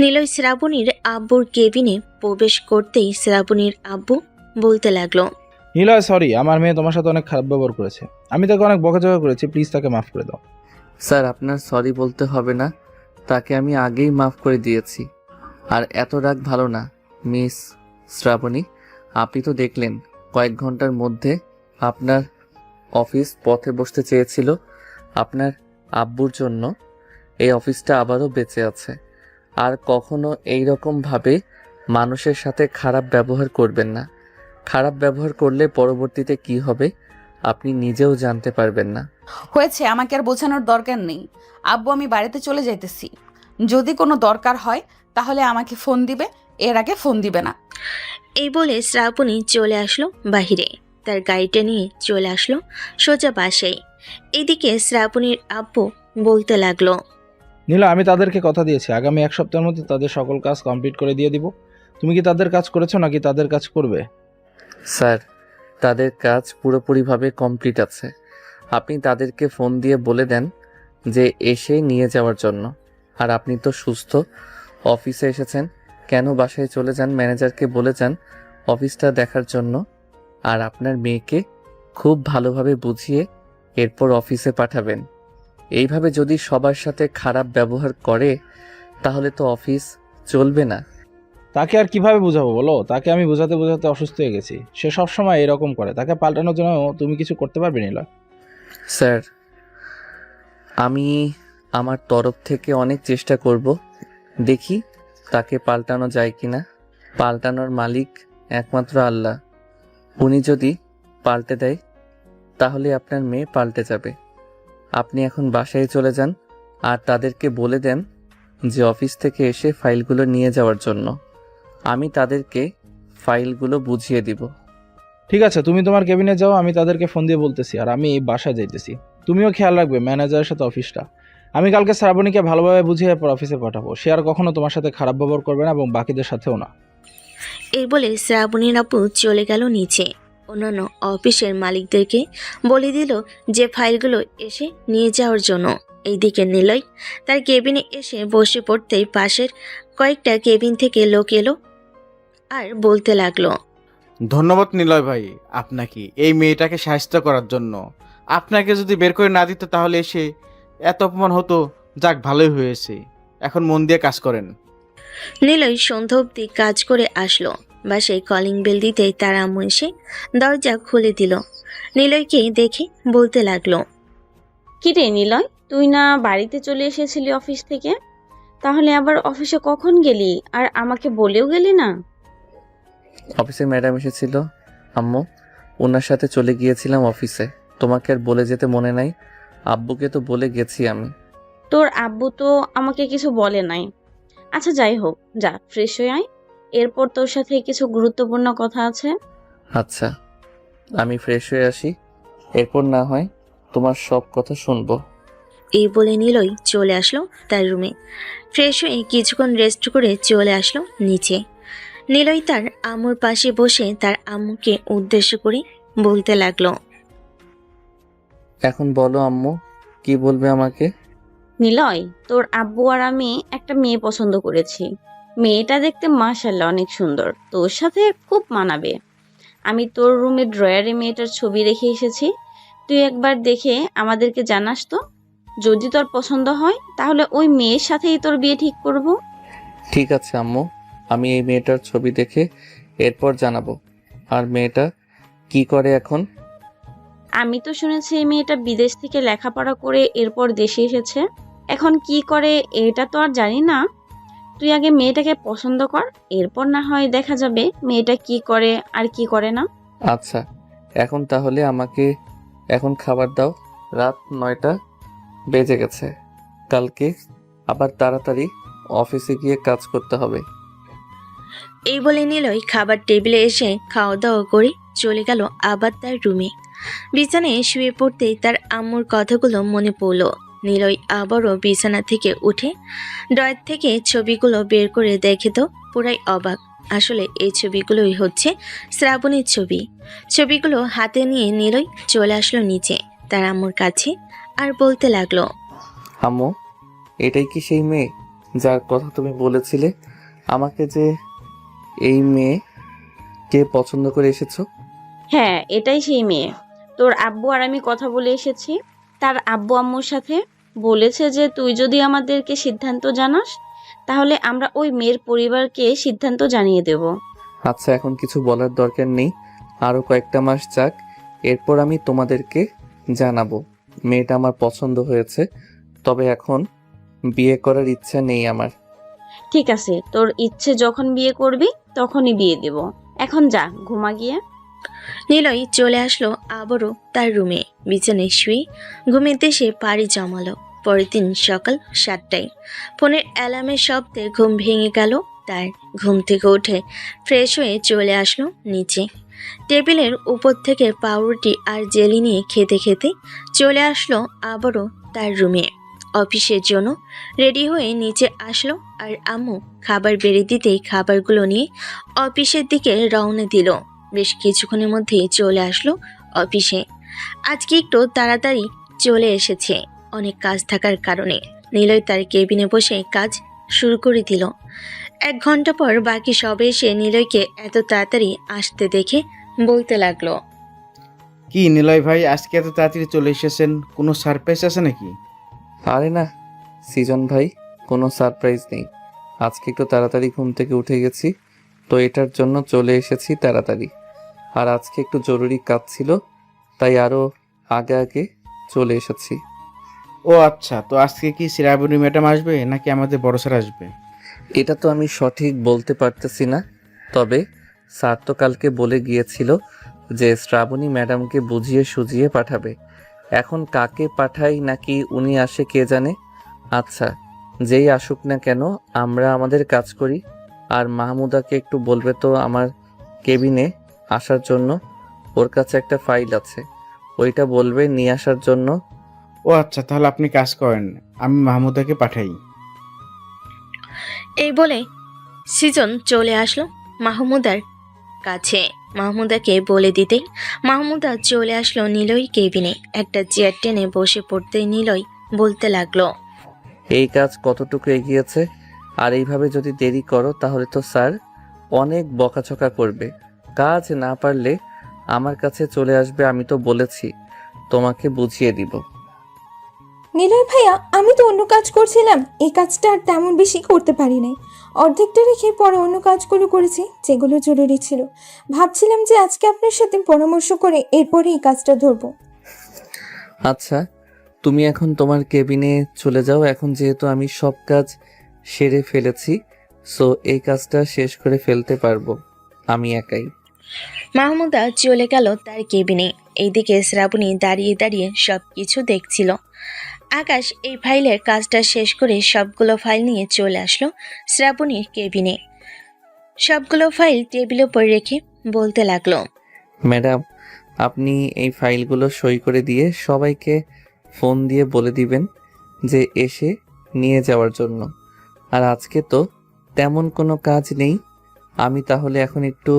নিলয় শ্রাবণীর আব্বুর কেবিনে প্রবেশ করতেই শ্রাবণীর আব্বু বলতে লাগলো, নিলয় সরি, আমার মেয়ে তোমার সাথে অনেক খারাপ ব্যবহার করেছে। আমি তাকে অনেক বকাঝকা করেছি, প্লিজ তাকে মাফ করে দাও। স্যার, আপনার সরি বলতে হবে না, তাকে আমি আগেই মাফ করে দিয়েছি। আর এত রাগ ভালো না। মিস শ্রাবণী, আপনি তো দেখলেন কয়েক ঘন্টার মধ্যে আপনার অফিস পথে বসতে চেয়েছিল। আপনার আব্বুর জন্য এই অফিসটা আবারও বেঁচে আছে। আর কখনো এই রকমভাবে মানুষের সাথে খারাপ ব্যবহার করবেন না। খারাপ ব্যবহার করলে পরবর্তীতে কি হবে আপনি নিজেও জানতে পারবেন না। হয়েছে, আমাকে আর বোঝানোর দরকার নেই। আব্বু, আমি বাড়িতে চলে যাইতেছি। যদি কোনো দরকার হয় তাহলে আমাকে ফোন দিবে, এর আগে ফোন দিবে না। এই বলে শ্রাবণী চলে আসলো বাহিরে। তার গাড়িটা নিয়ে চলে আসলো সোজা বাসায়। এদিকে শ্রাবণীর আব্বু বলতে লাগলো, নিলয়, আমি তাদেরকে কথা দিয়েছি আগামী 1 সপ্তাহের মধ্যে তাদের সকল কাজ কমপ্লিট করে দিয়ে দিব। তুমি কি তাদের কাজ করেছো নাকি তাদের কাজ করবে? স্যার, তাদের কাজ পুরোপুরিভাবে কমপ্লিট আছে। আপনি তাদেরকে ফোন দিয়ে বলে দেন যে এসে নিয়ে যাওয়ার জন্য। আর আপনি তো সুস্থ, অফিসে এসেছেন, কেন বাসায় চলে যান, ম্যানেজারকে বলে যান অফিসটা দেখার জন্য। আর আপনার মেয়েকে খুব ভালোভাবে বুঝিয়ে এরপর অফিসে পাঠাবেন। এইভাবে যদি সবার সাথে খারাপ ব্যবহার করে তাহলে তো অফিস চলবে না। তাকে আর কিভাবে বোঝাবো বলো? তাকে আমি বোঝাতে বোঝাতে অসুস্থ হয়ে গেছি। সে সবসময় এরকম করে। তাকে পাল্টানোর জন্য তুমি কিছু করতে পারবে নিলয়? স্যার, আমি আমার তরফ থেকে অনেক চেষ্টা করব, দেখি তাকে পাল্টানো যায় কিনা। পাল্টানোর মালিক একমাত্র আল্লাহ। উনি যদি পাল্টে দেয় তাহলে আপনার মেয়ে পাল্টে যাবে। আপনি এখন বাসায় চলে যান আর তাদেরকে বলে দেন যে অফিস থেকে এসে ফাইলগুলো নিয়ে যাওয়ার জন্য। আমি তাদেরকে ফাইলগুলো বুঝিয়ে দিব। ঠিক আছে, তুমি তোমার কেবিনে যাও, আমি তাদেরকে ফোন দিয়ে বলতেছি। আর আমি বাসায় যাইতেছি। তুমিও খেয়াল রাখবে ম্যানেজারের সাথে অফিসটা। আমি কালকে শ্রাবণীকে ভালোভাবে বুঝিয়ে এরপর অফিসে পাঠাবো। সে আর কখনো তোমার সাথে খারাপ ব্যবহার করবে না এবং বাকিদের সাথেও না। এই বলে শ্রাবণীর আব্বু চলে গেল নিচে। অন্যান্য অফিসের মালিকদেরকে বলে দিল যে ফাইলগুলো এসে নিয়ে যাওয়ার জন্য। এইদিকে নিলয় তার কেবিনে এসে বসে পড়তেই পাশের কয়েকটা কেবিন থেকে লোক এলো আর বলতে লাগলো, ধন্যবাদ নিলয় ভাই আপনাকে এই মেয়েটাকে সাহায্য করার জন্য। আপনাকে যদি বের করে না দিত তাহলে এসে এত অপমান হতো। যাক, ভালোই হয়েছে, এখন মন দিয়ে কাজ করেন। নিলয় সন্ধ্যা অবধি কাজ করে আসলো। বাসায় কলিং বেল দিতেই তার আম্মু এসে দরজা খুলে দিল। নিলয়কে দেখে বলতে লাগলো, কিরে নিলয়, তুই না বাড়িতে চলে এসেছিলি অফিস থেকে? তাহলে আবার অফিসে কখন গেলি? আর আমাকে বলেও গেলি না? অফিসে ম্যাডাম এসেছিল আম্মু, ওনার সাথে চলে গিয়েছিলাম অফিসে। তোমাকে আর বলে যেতে মনে নাই? আব্বুকে তো বলে গেছি আমি। তোর আব্বু তো আমাকে কিছু বলে নাই। আচ্ছা যাই হোক, যা ফ্রেশ হয়ে আয়, এরপর তোর সাথে কিছু গুরুত্বপূর্ণ কথা আছে। আচ্ছা, আমি ফ্রেশ হয়ে আসি, এরপর না হয় তোমার সব কথা শুনবো। এই বলে নিলয় চলে আসলো তার রুমে। ফ্রেশ হয়ে কিছুক্ষণ রেস্ট করে চলে আসলো নিচে। নিলয় তার আম্মুর পাশে বসে তার আম্মুকে উদ্দেশ্য করে বলতে লাগলো, এখন বলো আম্মু, কি বলবে আমাকে? নিলয়, তোর আব্বু আর আমি একটা মেয়ে পছন্দ করেছি। মেয়েটা দেখতে মাশাআল্লাহ অনেক সুন্দর, তোর সাথে খুব মানাবে। আমি তোর রুমের ড্রয়ারে মেয়েটার ছবি রেখে এসেছি। তুই একবার দেখে আমাদেরকে জানাস তো। যদি তোর পছন্দ হয় তাহলে ওই মেয়ের সাথেই তোর বিয়ে ঠিক করব। ঠিক আছে আম্মু, আমি এই মেয়েটার ছবি দেখে এরপর জানাবো। আর মেয়েটা কি করে এখন? আমি তো শুনেছি এই মেয়েটা বিদেশ থেকে লেখাপড়া করে এরপর দেশে এসেছে। এখন কি করে এটা তো আর জানি না। তুই আগে মেয়েটাকে পছন্দ কর, এরপর না হয় দেখা যাবে মেয়েটা কি করে আর কি করে না। আচ্ছা, এখন তাহলে আমাকে এখন খাবার দাও। রাত 9টা বেজে গেছে। কালকে আবার তাড়াতাড়ি অফিসে গিয়ে কাজ করতে হবে। এই বলে নিলয় খাবার টেবিলে এসে খাওয়া দাওয়া করে চলে গেল আবার তার রুমে। বিছানায় শুয়ে পড়তেই তার আম্মুর কথাগুলো মনে পড়ল। নিলয় আবারও বিছানা থেকে উঠে ড্রয়ার থেকে ছবিগুলো বের করে দেখে তো পুরাই অবাক। আসলে এই ছবিগুলোই হচ্ছে শ্রাবণীর ছবি। ছবিগুলো হাতে নিয়ে নিলয় চলে আসলো নিচে তার আম্মুর কাছে আর বলতে লাগলো, আম্মু, এটাই কি সেই মেয়ে যার কথা তুমি বলেছিলে আমাকে, যে এই মেয়ে কে পছন্দ করে এসেছো? হ্যাঁ, এটাই সেই মেয়ে। তোর আব্বু আর আমি কথা বলে এসেছি তার আব্বু আম্মুর সাথে। বলেছে যে তুই যদি আমাদেরকে সিদ্ধান্ত জানাস তাহলে আমরা ওই মেয়ের পরিবারকে সিদ্ধান্ত জানিয়ে দেব। আচ্ছা, এখন কিছু বলার দরকার নেই, আরও কয়েকটা মাস যাক, এরপর আমি তোমাদেরকে জানাবো মেয়েটা আমার পছন্দ হয়েছে। তবে এখন বিয়ে করার ইচ্ছা নেই আমার। ঠিক আছে, তোর ইচ্ছে যখন বিয়ে করবি তখনই বিয়ে দেব। এখন যা, ঘুমা গিয়ে। নিলয় চলে আসলো আবারও তার রুমে। বিছানায় শুয়ে ঘুমিতে সে পাড়ি জমালো। পরের দিন সকাল 7টায় ফোনের অ্যালার্মের শব্দে ঘুম ভেঙে গেল তার। ঘুম থেকে উঠে ফ্রেশ হয়ে চলে আসলো নিচে। টেবিলের উপর থেকে পাউরুটি আর জেলি নিয়ে খেতে খেতে চলে আসলো আবারও তার রুমে। অফিসের জন্য রেডি হয়ে নিচে আসলো আর আম্মু খাবার বেড়ে দিতেই খাবারগুলো নিয়ে অফিসের দিকে রওনা দিল। বেশ কিছুক্ষণের মধ্যেই চলে আসলো অফিসে। আজকে একটু তাড়াতাড়ি চলে এসেছে অনেক কাজ থাকার কারণে। নিলয় তার কেবিনে বসে কাজ শুরু করে দিল। 1 ঘন্টা পর বাকি সবে এসে নিলয়কে এত তাড়াতাড়ি আসতে দেখে বলতে লাগলো, কি নিলয় ভাই, আজকে এত তাড়াতাড়ি চলে এসেছেন? কোনো সারপ্রাইজ আছে নাকি? আরে না সৃজন ভাই, কোনো সারপ্রাইজ নেই। আজকে একটু তাড়াতাড়ি ঘুম থেকে উঠে গেছি, তো এটার জন্য চলে এসেছি তাড়াতাড়ি। আর আজকে একটু জরুরি কাজ ছিল, তাই আরও আগে আগে চলে এসেছি। ও আচ্ছা, তো আজকে কি শ্রাবণী ম্যাডাম আসবে নাকি আমাদের বড় স্যার আসবে? এটা তো আমি সঠিক বলতে পারতেছি না, তবে স্যার তো কালকে বলে গিয়েছিল যে শ্রাবণী ম্যাডামকে বুঝিয়ে সুঝিয়ে পাঠাবে। এখন কাকে পাঠাই নাকি উনি আসে কে জানে। আচ্ছা, যেই আসুক না কেন আমরা আমাদের কাজ করি। আর মাহমুদাকে একটু বলবে তো আমার কেবিনে আসার জন্য, ওর কাছে একটা ফাইল আছে, ওইটা বলবে নিয়ে আসার জন্য। ও আচ্ছা, তাহলে আপনি কাজ করেন, আমি মাহমুদাকে পাঠাই। এই বলে সৃজন চলে আসলো মাহমুদার কাছে। মাহমুদাকে বলে দিতেই মাহমুদা চলে আসলো নিলয় কেবিনে। একটা চেয়ার টেনে বসে পড়তেই নিলয় বলতে লাগলো, এই কাজ কতটুকু এগিয়েছে? আর এইভাবে যদি দেরি করো তাহলে তো স্যার অনেক বকাঝকা করবে। কাজ না পারলে আমার কাছে চলে আসবে, আমি তো বলেছি তোমাকে বুঝিয়ে দিব। নিলয় ভাইয়া, আমি তো অন্য কাজ করছিলাম, এই কাজটা আর তেমন বেশি করতে পারি নাই। অর্ধেকটা রেখে পরে অন্য কাজগুলো করেছি যেগুলো জরুরি ছিল। ভাবছিলাম যে আজকে আপনার সাথে পরামর্শ করে এরপরে এই কাজটা ধরবো। আচ্ছা, তুমি এখন তোমার কেবিনে চলে যাও। এখন যেহেতু আমি সব কাজ সেরে ফেলেছি, সো এই কাজটা শেষ করে ফেলতে পারবো আমি একাই। মাহমুদা চলে গেল তার কেবিনে। এইদিকে শ্রাবণী দাঁড়িয়ে দাঁড়িয়ে সব কিছু দেখছিল। আকাশ এই ফাইলের কাজটা শেষ করে সবগুলো ফাইল নিয়ে চলে আসলো শ্রাবণীর কেবিনে। সবগুলো ফাইল টেবিলের উপর রেখে বলতে লাগলো, ম্যাডাম, আপনি এই ফাইলগুলো সই করে দিয়ে সবাইকে ফোন দিয়ে বলে দিবেন যে এসে নিয়ে যাওয়ার জন্য। আর আজকে তো তেমন কোনো কাজ নেই, আমি তাহলে এখন একটু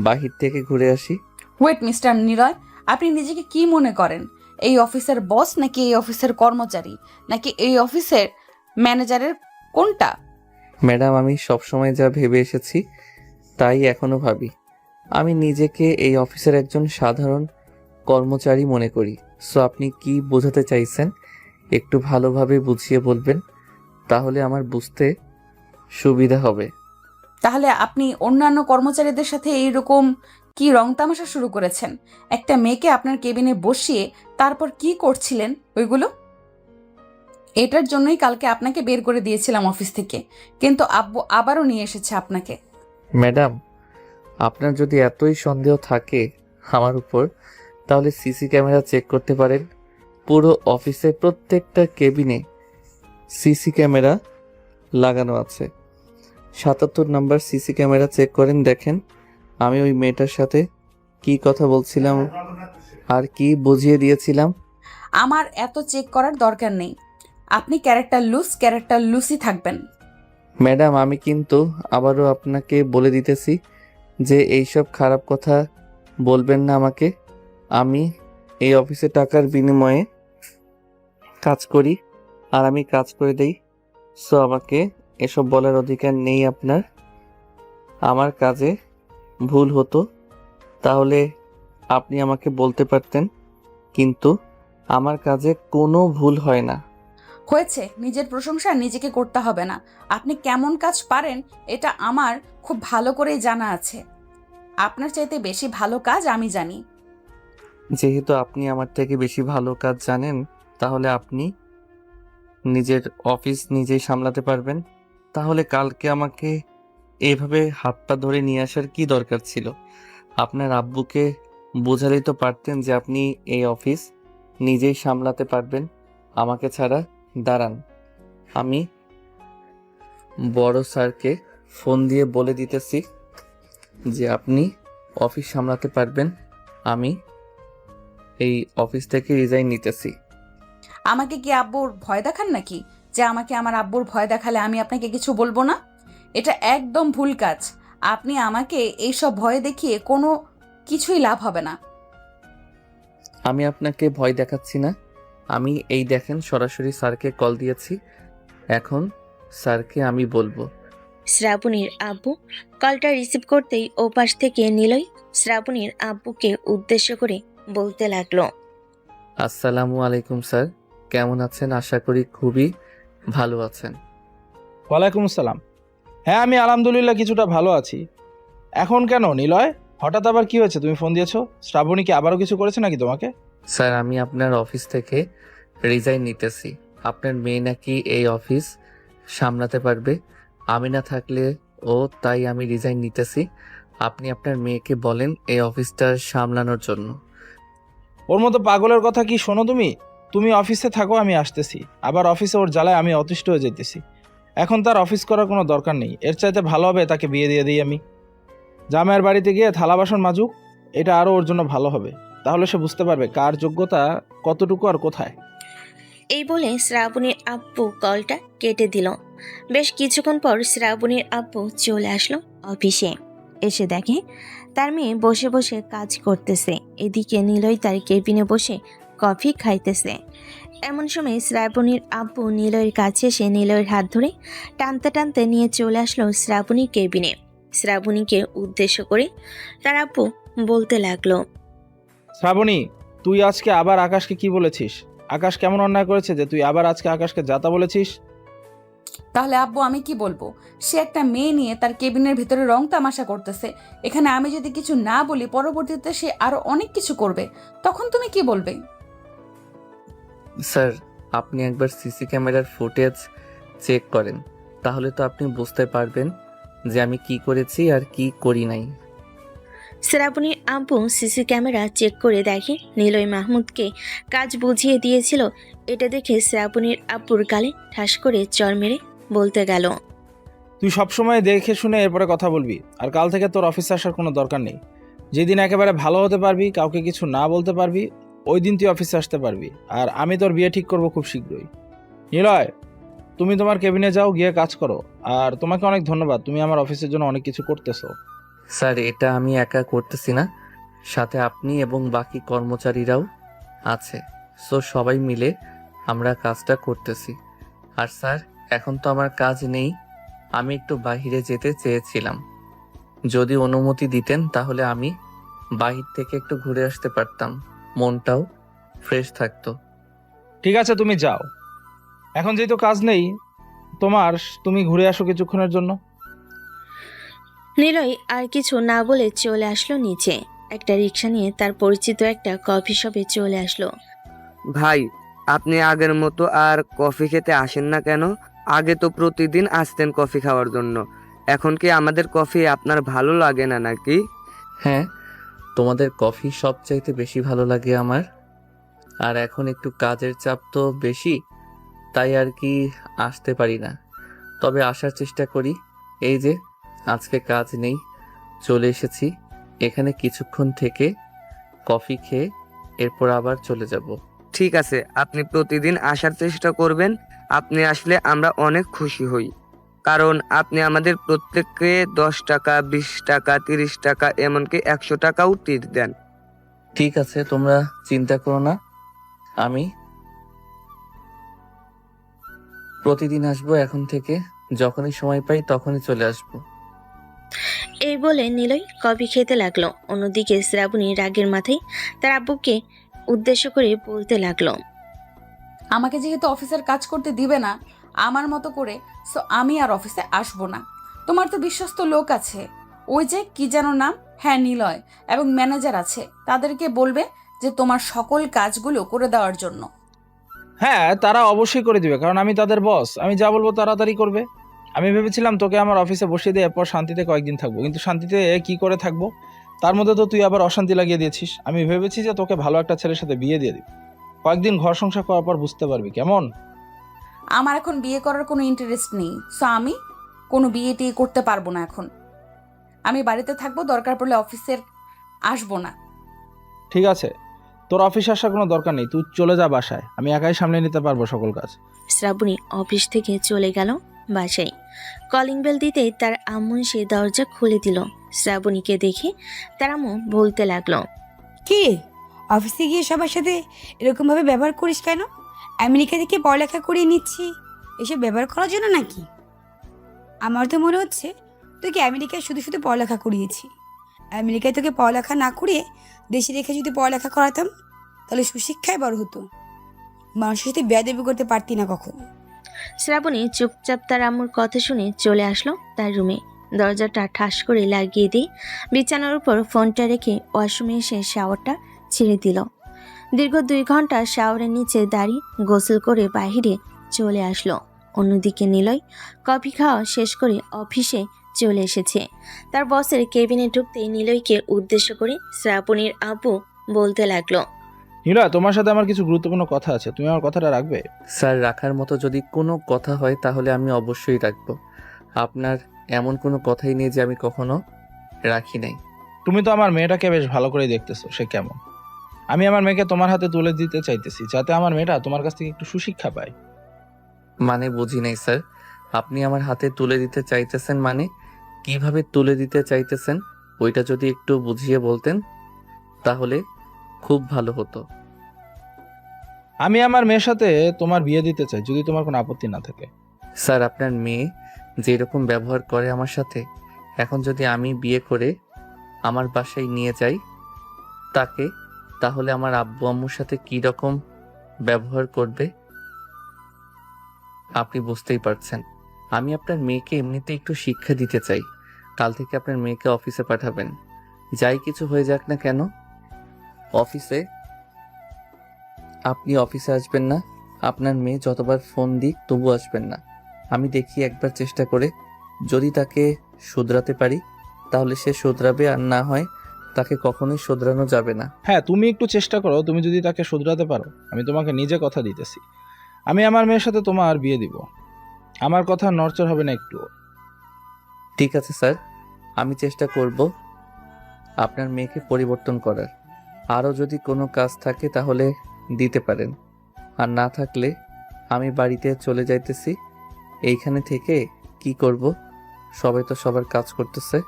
বাহির থেকে ঘুরে আসি। ওয়েট মিস্টার নিলয়, আপনি নিজেকে কি মনে করেন? এই অফিসের বস নাকি এই অফিসের কর্মচারী নাকি এই অফিসের ম্যানেজারের কোনটা? ম্যাডাম, আমি সবসময় যা ভেবে এসেছি তাই এখনো ভাবি। আমি নিজেকে এই অফিসের একজন সাধারণ কর্মচারী মনে করি। সো আপনি কি বোঝাতে চাইছেন একটু ভালোভাবে বুঝিয়ে বলবেন, তাহলে আমার বুঝতে সুবিধা হবে। তাহলে আপনি অন্যান্য কর্মচারীদের সাথে এইরকম কি রং তামাশা শুরু করেছেন? একটা মেয়েকে আপনার কেবিনে বসিয়ে তারপর কি করছিলেন ওইগুলো? এটার জন্যই কালকে আপনাকে বের করে দিয়েছিলাম অফিস থেকে, কিন্তু আব্বু আবারও নিয়ে এসেছে আপনাকে। ম্যাডাম, আপনার যদি এতই সন্দেহ থাকে আমার উপর, তাহলে সিসি ক্যামেরা চেক করতে পারেন। পুরো অফিসের প্রত্যেকটা কেবিনে সিসি ক্যামেরা লাগানো আছে। 77 নাম্বার সিসি ক্যামেরা চেক করেন, দেখেন আমি ওই মেয়েটার সাথে কি কথা বলছিলাম আর কি বুঝিয়ে দিয়েছিলাম। আমার এত চেক করার দরকার নেই। আপনি ক্যারেক্টার লুসই থাকবেন। ম্যাডাম আমি কিন্তু আবারও আপনাকে বলে দিতেছি যে এইসব খারাপ কথা বলবেন না আমাকে। আমি এই অফিসে টাকার বিনিময়ে কাজ করি আর আমি কাজ করে দেই। সো আমাকে এসব বলার অধিকার নেই আপনার। আমার কাজে ভুল হতো তাহলে আপনি আমাকে বলতে পারতেন, কিন্তু আমার কাজে কোনো ভুল হয় না। হয়েছে, নিজের প্রশংসা নিজেকে করতে হবে না। আপনি কেমন কাজ পারেন এটা আমার খুব ভালো করেই জানা আছে। আপনার চাইতে বেশি ভালো কাজ আমি জানি। যেহেতু আপনি আমার থেকে বেশি ভালো কাজ জানেন, তাহলে আপনি নিজের অফিস নিজেই সামলাতে পারবেন। তাহলে কালকে আমাকে এইভাবে হাত পা ধরে নিয়ে আসার কি দরকার ছিল? আপনার আব্বুকে বোঝালেই তো পারতেন যে আপনি এই অফিস নিজেই সামলাতে পারবেন আমাকে ছাড়া। দাঁড়ান, আমি বড় স্যারকে ফোন দিয়ে বলে দিতেছি যে আপনি অফিস সামলাতে পারবেন। আমি এই অফিস থেকে রিজাইন নিতেছি। আমাকে কি আব্বুর ভয় দেখান নাকি, যে আমাকে আমার আব্বুর ভয় দেখালে আমি আপনাকে কিছু বলবো না? এটা একদম ভুল কাজ। আপনি আমাকে এইসব ভয় দেখিয়ে কোনো কিছুই লাভ হবে না। আমি আপনাকে ভয় দেখাচ্ছি না। আমি এই দেখেন সরাসরি স্যারকে কল দিয়েছি। এখন স্যারকে আমি বলবো। শ্রাবণীর আব্বু কলটা রিসিভ করতেই ওপাশ থেকে নিলয় শ্রাবণীর আব্বুকে উদ্দেশ্য করে বলতে লাগলো। আসসালামু আলাইকুম স্যার, কেমন আছেন? আশা করি খুবই ভালো আছেন। ওয়ালাইকুম আসসালাম। হ্যাঁ, আমি আলহামদুলিল্লাহ কিছুটা ভালো আছি। এখন কেন নিলয়, হঠাৎ আবার কি হয়েছে? তুমি ফোন দিয়েছো? শ্রাবণী কি আবারও কিছু করেছে নাকি তোমাকে? স্যার আমি আপনার অফিস থেকে রিজাইন নিতেছি। আপনার মেয়ে নাকি এই অফিস সামলাতে পারবে, আমি না থাকলে ও, তাই আমি রিজাইন নিতেছি। আপনি আপনার মেয়েকে বলেন এই অফিসটা সামলানোর জন্য। ওর মতো পাগলের কথা কি শোনো তুমি? তুমি অফিসে থাকো, আমি আসতেছি। আবার অফিসে ওর জ্বালায় আমি অতিষ্ঠ হয়ে যেতেছি। এখন তার অফিস করার কোনো দরকার নেই। এর চাইতে ভালো হবে তাকে বিয়ে দিয়ে দিই আমি। জামাইয়ের বাড়িতে গিয়ে থালা বাসন মাজুক, এটা আরও ওর জন্য ভালো হবে। তাহলে সে বুঝতে পারবে কার যোগ্যতা কতটুকু আর কোথায়। এই বলে শ্রাবণীর আব্বু কলটা কেটে দিল। বেশ কিছুক্ষণ পর শ্রাবণীর আব্বু চলে আসলো অফিসে। এসে দেখে তার মেয়ে বসে বসে কাজ করতেছে, এদিকে নিলয় তার কেবিনে বসে কফি খাইতেছে। এমন সময় শ্রাবণীর আব্বু নিলয়ের কাছে এসে নিলয়ের হাত ধরে টানতে টানতে নিয়ে চলে আসলো শ্রাবণীর কেবিনে। শ্রাবণীকে উদ্দেশ্য করে তার আব্বু বলতে লাগলো। শ্রাবণী, তুই আজকে আবার আকাশকে কি বলেছিস? আকাশ কেমন অন্যায় করেছে যে তুই আবার আজকে আকাশকে যাতা বলেছিস? তাহলে আব্বু আমি কি বলবো? সে একটা মেয়ে নিয়ে তার কেবিনের ভিতরে রং তামাশা করতেছে। এখানে আমি যদি কিছু না বলি পরবর্তীতে সে আরো অনেক কিছু করবে, তখন তুমি কি বলবে? স্যার আপনি একবার সিসি ক্যামেরার ফুটেজ চেক করেন, তাহলে তো আপনি বুঝতে পারবেন যে আমি কি করেছি আর কি করি নাই। শ্রাবণীর আব্বু সিসি ক্যামেরা চেক করে দেখে নিলয় মাহমুদকে কাজ বুঝিয়ে দিয়েছিল। এটা দেখে শ্রাবণীর আব্বুর গালে ঠাস করে চর মেরে বলতে গেল। তুই সবসময় দেখে শুনে এরপরে কথা বলবি। আর কাল থেকে তোর অফিসে আসার কোনো দরকার নেই। যেদিন একেবারে ভালো হতে পারবি, কাউকে কিছু না বলতে পারবি, ওই দিন তুই অফিসে আসতে পারবি। আর আমি তোর বিয়ে ঠিক করব খুব শীঘ্রই। নিলয়, তুমি তোমার কেবিনে যাও, গিয়ে কাজ করো। আর তোমাকে অনেক ধন্যবাদ, তুমি আমার অফিসের জন্য অনেক কিছু করতেছো। স্যার এটা আমি একা করতেছি না, সাথে আপনি এবং বাকি কর্মচারীরাও আছে। সো সবাই মিলে আমরা কাজটা করতেছি। আর স্যার এখন তো আমার কাজ নেই, আমি একটু বাইরে যেতে চেয়েছিলাম। যদি অনুমতি দিতেন তাহলে আমি বাহির থেকে একটু ঘুরে আসতে পারতাম, মনটাও ফ্রেশ থাকতো। ঠিক আছে, তুমি যাও। এখন যেহেতু কাজ নেই তোমার, তুমি ঘুরে আসো কিছুক্ষণের জন্য। নিলয় আর কিছু না বলে চলে আসলো নিচে। একটা রিক্সা নিয়ে তার পরিচিত একটা কফি শপে চলে আসলো। ভাই, আপনি আগের মতো আর কফি খেতে আসেন না কেন? আগে তো প্রতিদিন আসতেন কফি খাওয়ার জন্য। এখন কি আমাদের কফি আপনার ভালো লাগে না নাকি? হ্যাঁ, তোমাদের কফি সবচাইতে বেশি ভালো লাগে আমার। আর এখন একটু কাজের চাপ তো বেশি, তাই আর কি আসতে পারি না। তবে আসার চেষ্টা করি। এই যে আজকে কাজ নেই, চলে এসেছি এখানে কিছুক্ষণ থেকে কফি খেয়ে এরপর আবার চলে যাব। ঠিক আছে, আপনি প্রতিদিন আসার চেষ্টা করবেন। আপনি আসলে আমরা অনেক খুশি হই, কারণ আপনি আমাদের প্রত্যেককে 10 টাকা, 20 টাকা, 30 টাকা, এমনকি 100 টাকাও টিট দেন। ঠিক আছে, তোমরা চিন্তা করো না। আমি প্রতিদিন আসবো এখন থেকে। যখনই সময় পাই তখনই চলে আসবো। এই বলে নিলয় কফি খেতে লাগলো। অন্যদিকে শ্রাবণী রাগের মাথায় তার আব্বুকে উদ্দেশ্য করে বলতে লাগলো, আমাকে যেহেতু অফিসের কাজ করতে দিবে না আমার মতো করে, সো আমি আর অফিসে আসবো না। তোমার তো বিশ্বস্ত লোক আছে, ওই যে কি যেন নাম, হ্যাঁ নিলয়, এবং ম্যানেজার আছে, তাদেরকে বলবে যে তোমার সকল কাজগুলো করে দেওয়ার জন্য। হ্যাঁ, তারা অবশ্যই করে দিবে, কারণ আমি তাদের বস। আমি যা বলবো তাড়াতাড়ি করবে। আমি ভেবেছিলাম তোকে আমার অফিসে বসিয়ে দিয়ে এরপর শান্তিতে কয়েকদিন থাকবো, কিন্তু শান্তিতে কি করে থাকবো? তার মধ্যে তো তুই আবার অশান্তি লাগিয়ে দিয়েছিস। আমি ভেবেছি যে তোকে ভালো একটা ছেলের সাথে বিয়ে দিয়ে দিবি, কয়েকদিন ঘর সংসার করার পর বুঝতে পারবি কেমন। আমার এখন বিয়ে করার কোনো ইন্টারেস্ট নেই, সো আমি কোনো বিয়ে টিয়ে করতে পারবো না এখন। আমি বাড়িতে থাকবো, দরকার পড়লে অফিসের আসবো না। ঠিক আছে, তোর অফিসে আসার কোনো দরকার নেই, তুই চলে যা বাসায়, আমি একাই সামলে নিতে পারবো সকল কাজ। শ্রাবণী অফিস থেকে চলে গেল বাসায়। কলিং বেল দিতেই তার আম্মু সে দরজা খুলে দিল। শ্রাবণীকে দেখে তার আম্মু বলতে লাগলো, কি রে, অফিসে গিয়ে সবার সাথে এরকমভাবে ব্যবহার করিস কেন? আমেরিকা থেকে পড়ালেখা করিয়ে নিচ্ছি, এসব ব্যবহার করার জন্য নাকি? আমার তো মনে হচ্ছে তোকে আমেরিকায় শুধু শুধু পড়ালেখা করিয়েছি। আমেরিকায় তোকে পড়ালেখা না করিয়ে দেশে রেখে যদি পড়ালেখা করাতাম তাহলে সুশিক্ষায় বড় হতো, মানুষের সাথে বেয়াদবি করতে পারতি না কখনো। শ্রাবণী চুপচাপ তার আম্মুর কথা শুনে চলে আসলো তার রুমে। দরজাটা ঠাস করে লাগিয়ে দিয়ে বিছানার উপর ফোনটা রেখে ওয়াশরুমে এসে শাওয়ারটা ছেড়ে দিল। দীর্ঘ 2 ঘন্টা শাওয়ারের নিচে দাঁড়িয়ে গোসল করে বাইরে চলে আসলো। অন্যদিকে নিলয় কফি খাওয়া শেষ করে অফিসে চলে এসেছে। তার বসের কেবিনে ঢুকতেই নিলয়কে উদ্দেশ্য করে শ্রাবণীর আব্বু বলতে লাগলো, নিলয়, তোমার সাথে আমার কিছু গুরুত্বপূর্ণ কথা আছে, তুমি আমার কথাটা রাখবে? স্যার, রাখার মতো যদি কোনো কথা হয় তাহলে আমি অবশ্যই রাখবো। আপনার এমন কোনো কথাই নেই যে আমি কখনো রাখি নাই। তুমি তো আমার মেয়েটাকে বেশ ভালো করে দেখতেছো, সে কেমন? আমি আমার মেয়েকে তোমার হাতে তুলে দিতে চাইতেছি, যাতে আমার মেয়েটা তোমার কাছ থেকে একটু সুশিক্ষা পায়। মানে বুঝি নাই স্যার, আপনি আমার হাতে তুলে দিতে চাইতেছেন মানে কিভাবে তুলে দিতে চাইতেছেন? ওইটা যদি একটু বুঝিয়ে বলতেন তাহলে খুব ভালো হতো। আমি আমার মেয়ের সাথে তোমার বিয়ে দিতে চাই, যদি তোমার কোনো আপত্তি না থাকে। স্যার, আপনার মেয়ে যেরকম ব্যবহার করে আমার সাথে, এখন যদি আমি বিয়ে করে আমার বাসায় নিয়ে যাই তাকে, তাহলে আমার আব্বু আম্মুর সাথে কি রকম ব্যবহার করবে আপনি বুঝতেই পারছেন। আমি আপনার মেয়েকে এমনিতে একটু শিক্ষা দিতে চাই। কাল থেকে আপনার মেয়েকে অফিসে পাঠাবেন, যাই কিছু হয়ে যাক না কেন। অফিসে আপনি অফিসে আসবেন না, আপনার মেয়ে যতবার ফোন দিক তবু আসবেন না। আমি দেখি একবার চেষ্টা করে, যদি তাকে শুধরাতে পারি তাহলে সে শুধরাবে, আর না হয় তাকে কখনোই শুধরানো যাবে না। হ্যাঁ, তুমি একটু চেষ্টা করো, তুমি যদি তাকে শুধরাতে পারো, আমি তোমাকে নিজে কথা দিতেছি, আমি আমার মেয়ের সাথে তোমার বিয়ে দিব। আমার কথা নড়চড় হবে না একটু। ঠিক আছে স্যার, আমি চেষ্টা করব আপনার মেয়েকে পরিবর্তন করার। আরও যদি কোনো কাজ থাকে তাহলে দিতে পারেন, আর না থাকলে আমি বাড়িতে চলে যাইতেছি। এইখানে থেকে কি করব? সবাই তো সবার কাজ করতেছে,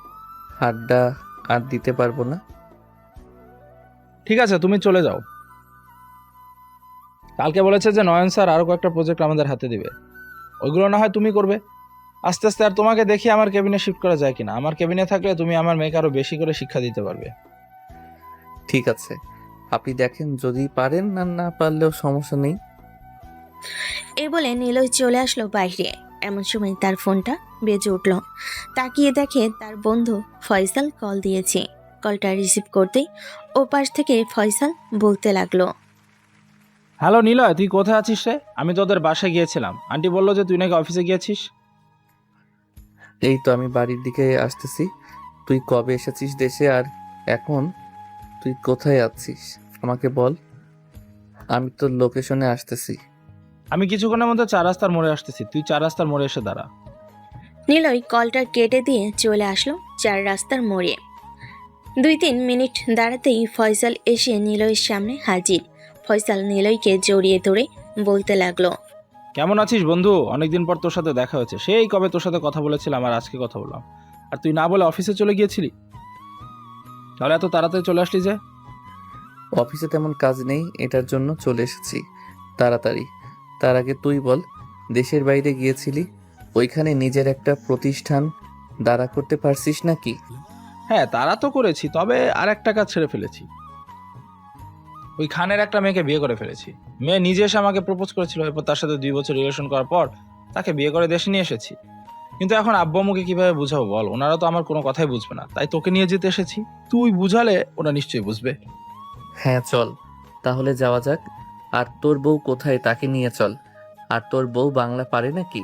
আড্ডা আর দিতে পারবো না। ঠিক আছে, তুমি চলে যাও। কালকে বলেছে যে নয়ন স্যার আরও কয়েকটা প্রজেক্ট আমাদের হাতে দিবে, ওইগুলো না হয় তুমি করবে। আস্তে আস্তে আর তোমাকে দেখি আমার কেবিনে শিফট করা যায় কিনা। আমার কেবিনে থাকলে তুমি আমার মেয়েকে আরও বেশি করে শিক্ষা দিতে পারবে। ঠিক আছে, আপনি দেখেন, যদি পারেন, না না পারলেও সমস্যা নেই। এই বলে নিলয় চলে আসলো বাইরে। এমন সময় তার ফোনটা বেজে উঠল। তাকিয়ে দেখে তার বন্ধু ফয়সাল কল দিয়েছে। কলটা রিসিভ করতেই ওপাশ থেকে ফয়সাল বলতে লাগলো, হ্যালো নিলয়, তুই কোথায় আছিস রে? আমি তোদের বাসায় গিয়েছিলাম, আন্টি বললো যে তুই নাকি অফিসে গিয়েছিস। এই তো আমি বাড়ির দিকে আসতেছি। তুই কবে এসেছিস দেশে, আর এখন তুই কোথায় আছিস আমাকে বল, আমি তোর লোকেশনে আসতেছি। আমি কিছুক্ষণের মধ্যে 4 রাস্তার মোড়ে আসতেছি, তুই 4 রাস্তার মোড়ে এসে দাঁড়া। নিলয় কলটা কেটে দিয়ে চলে আসলো 4 রাস্তার মোড়ে। 2-3 মিনিট দাঁড়াতেই ফয়সাল এসে নিলয়ের সামনে হাজির। ফয়সাল নিলয়কে জড়িয়ে ধরে বলতে লাগলো, কেমন আছিস বন্ধু? অনেকদিন পর তোর সাথে দেখা হয়েছে। সেই কবে তোর সাথে কথা বলেছিলাম আর আজকে কথা বললাম, আর তুই না বলে অফিসে চলে গিয়েছিলি। তাহলে এত তাড়াতাড়ি চলে আসলি যে? অফিসে তেমন কাজ নেই, এটার জন্য চলে এসেছি তাড়াতাড়ি। তার আগে তুই বল, দেশের বাইরে গিয়েছিলি, ওইখানে নিজের একটা প্রতিষ্ঠান দাঁড়া করতে পারছিস নাকি? হ্যাঁ, তারা তো করেছি, তবে আর একটা কাজ ছেড়ে ফেলেছি। ওই খানের একটা মেয়েকে বিয়ে করে ফেলেছি। মেয়ে নিজে এসে আমাকে প্রপোজ করেছিল, এরপর তার সাথে 2 বছর রিলেশন করার পর তাকে বিয়ে করে দেশে নিয়ে এসেছি। কিন্তু এখন আব্বু আম্মুকে কিভাবে বুঝাবো বল? ওনারা তো আমার কোনো কথাই বুঝবে না, তাই তোকে নিয়ে যেতে এসেছি। তুই বুঝালে ওরা নিশ্চয়ই বুঝবে। হ্যাঁ চল, তাহলে যাওয়া যাক। আর তোর বউ কোথায়, তাকে নিয়ে চল। আর তোর বউ বাংলা পারে নাকি?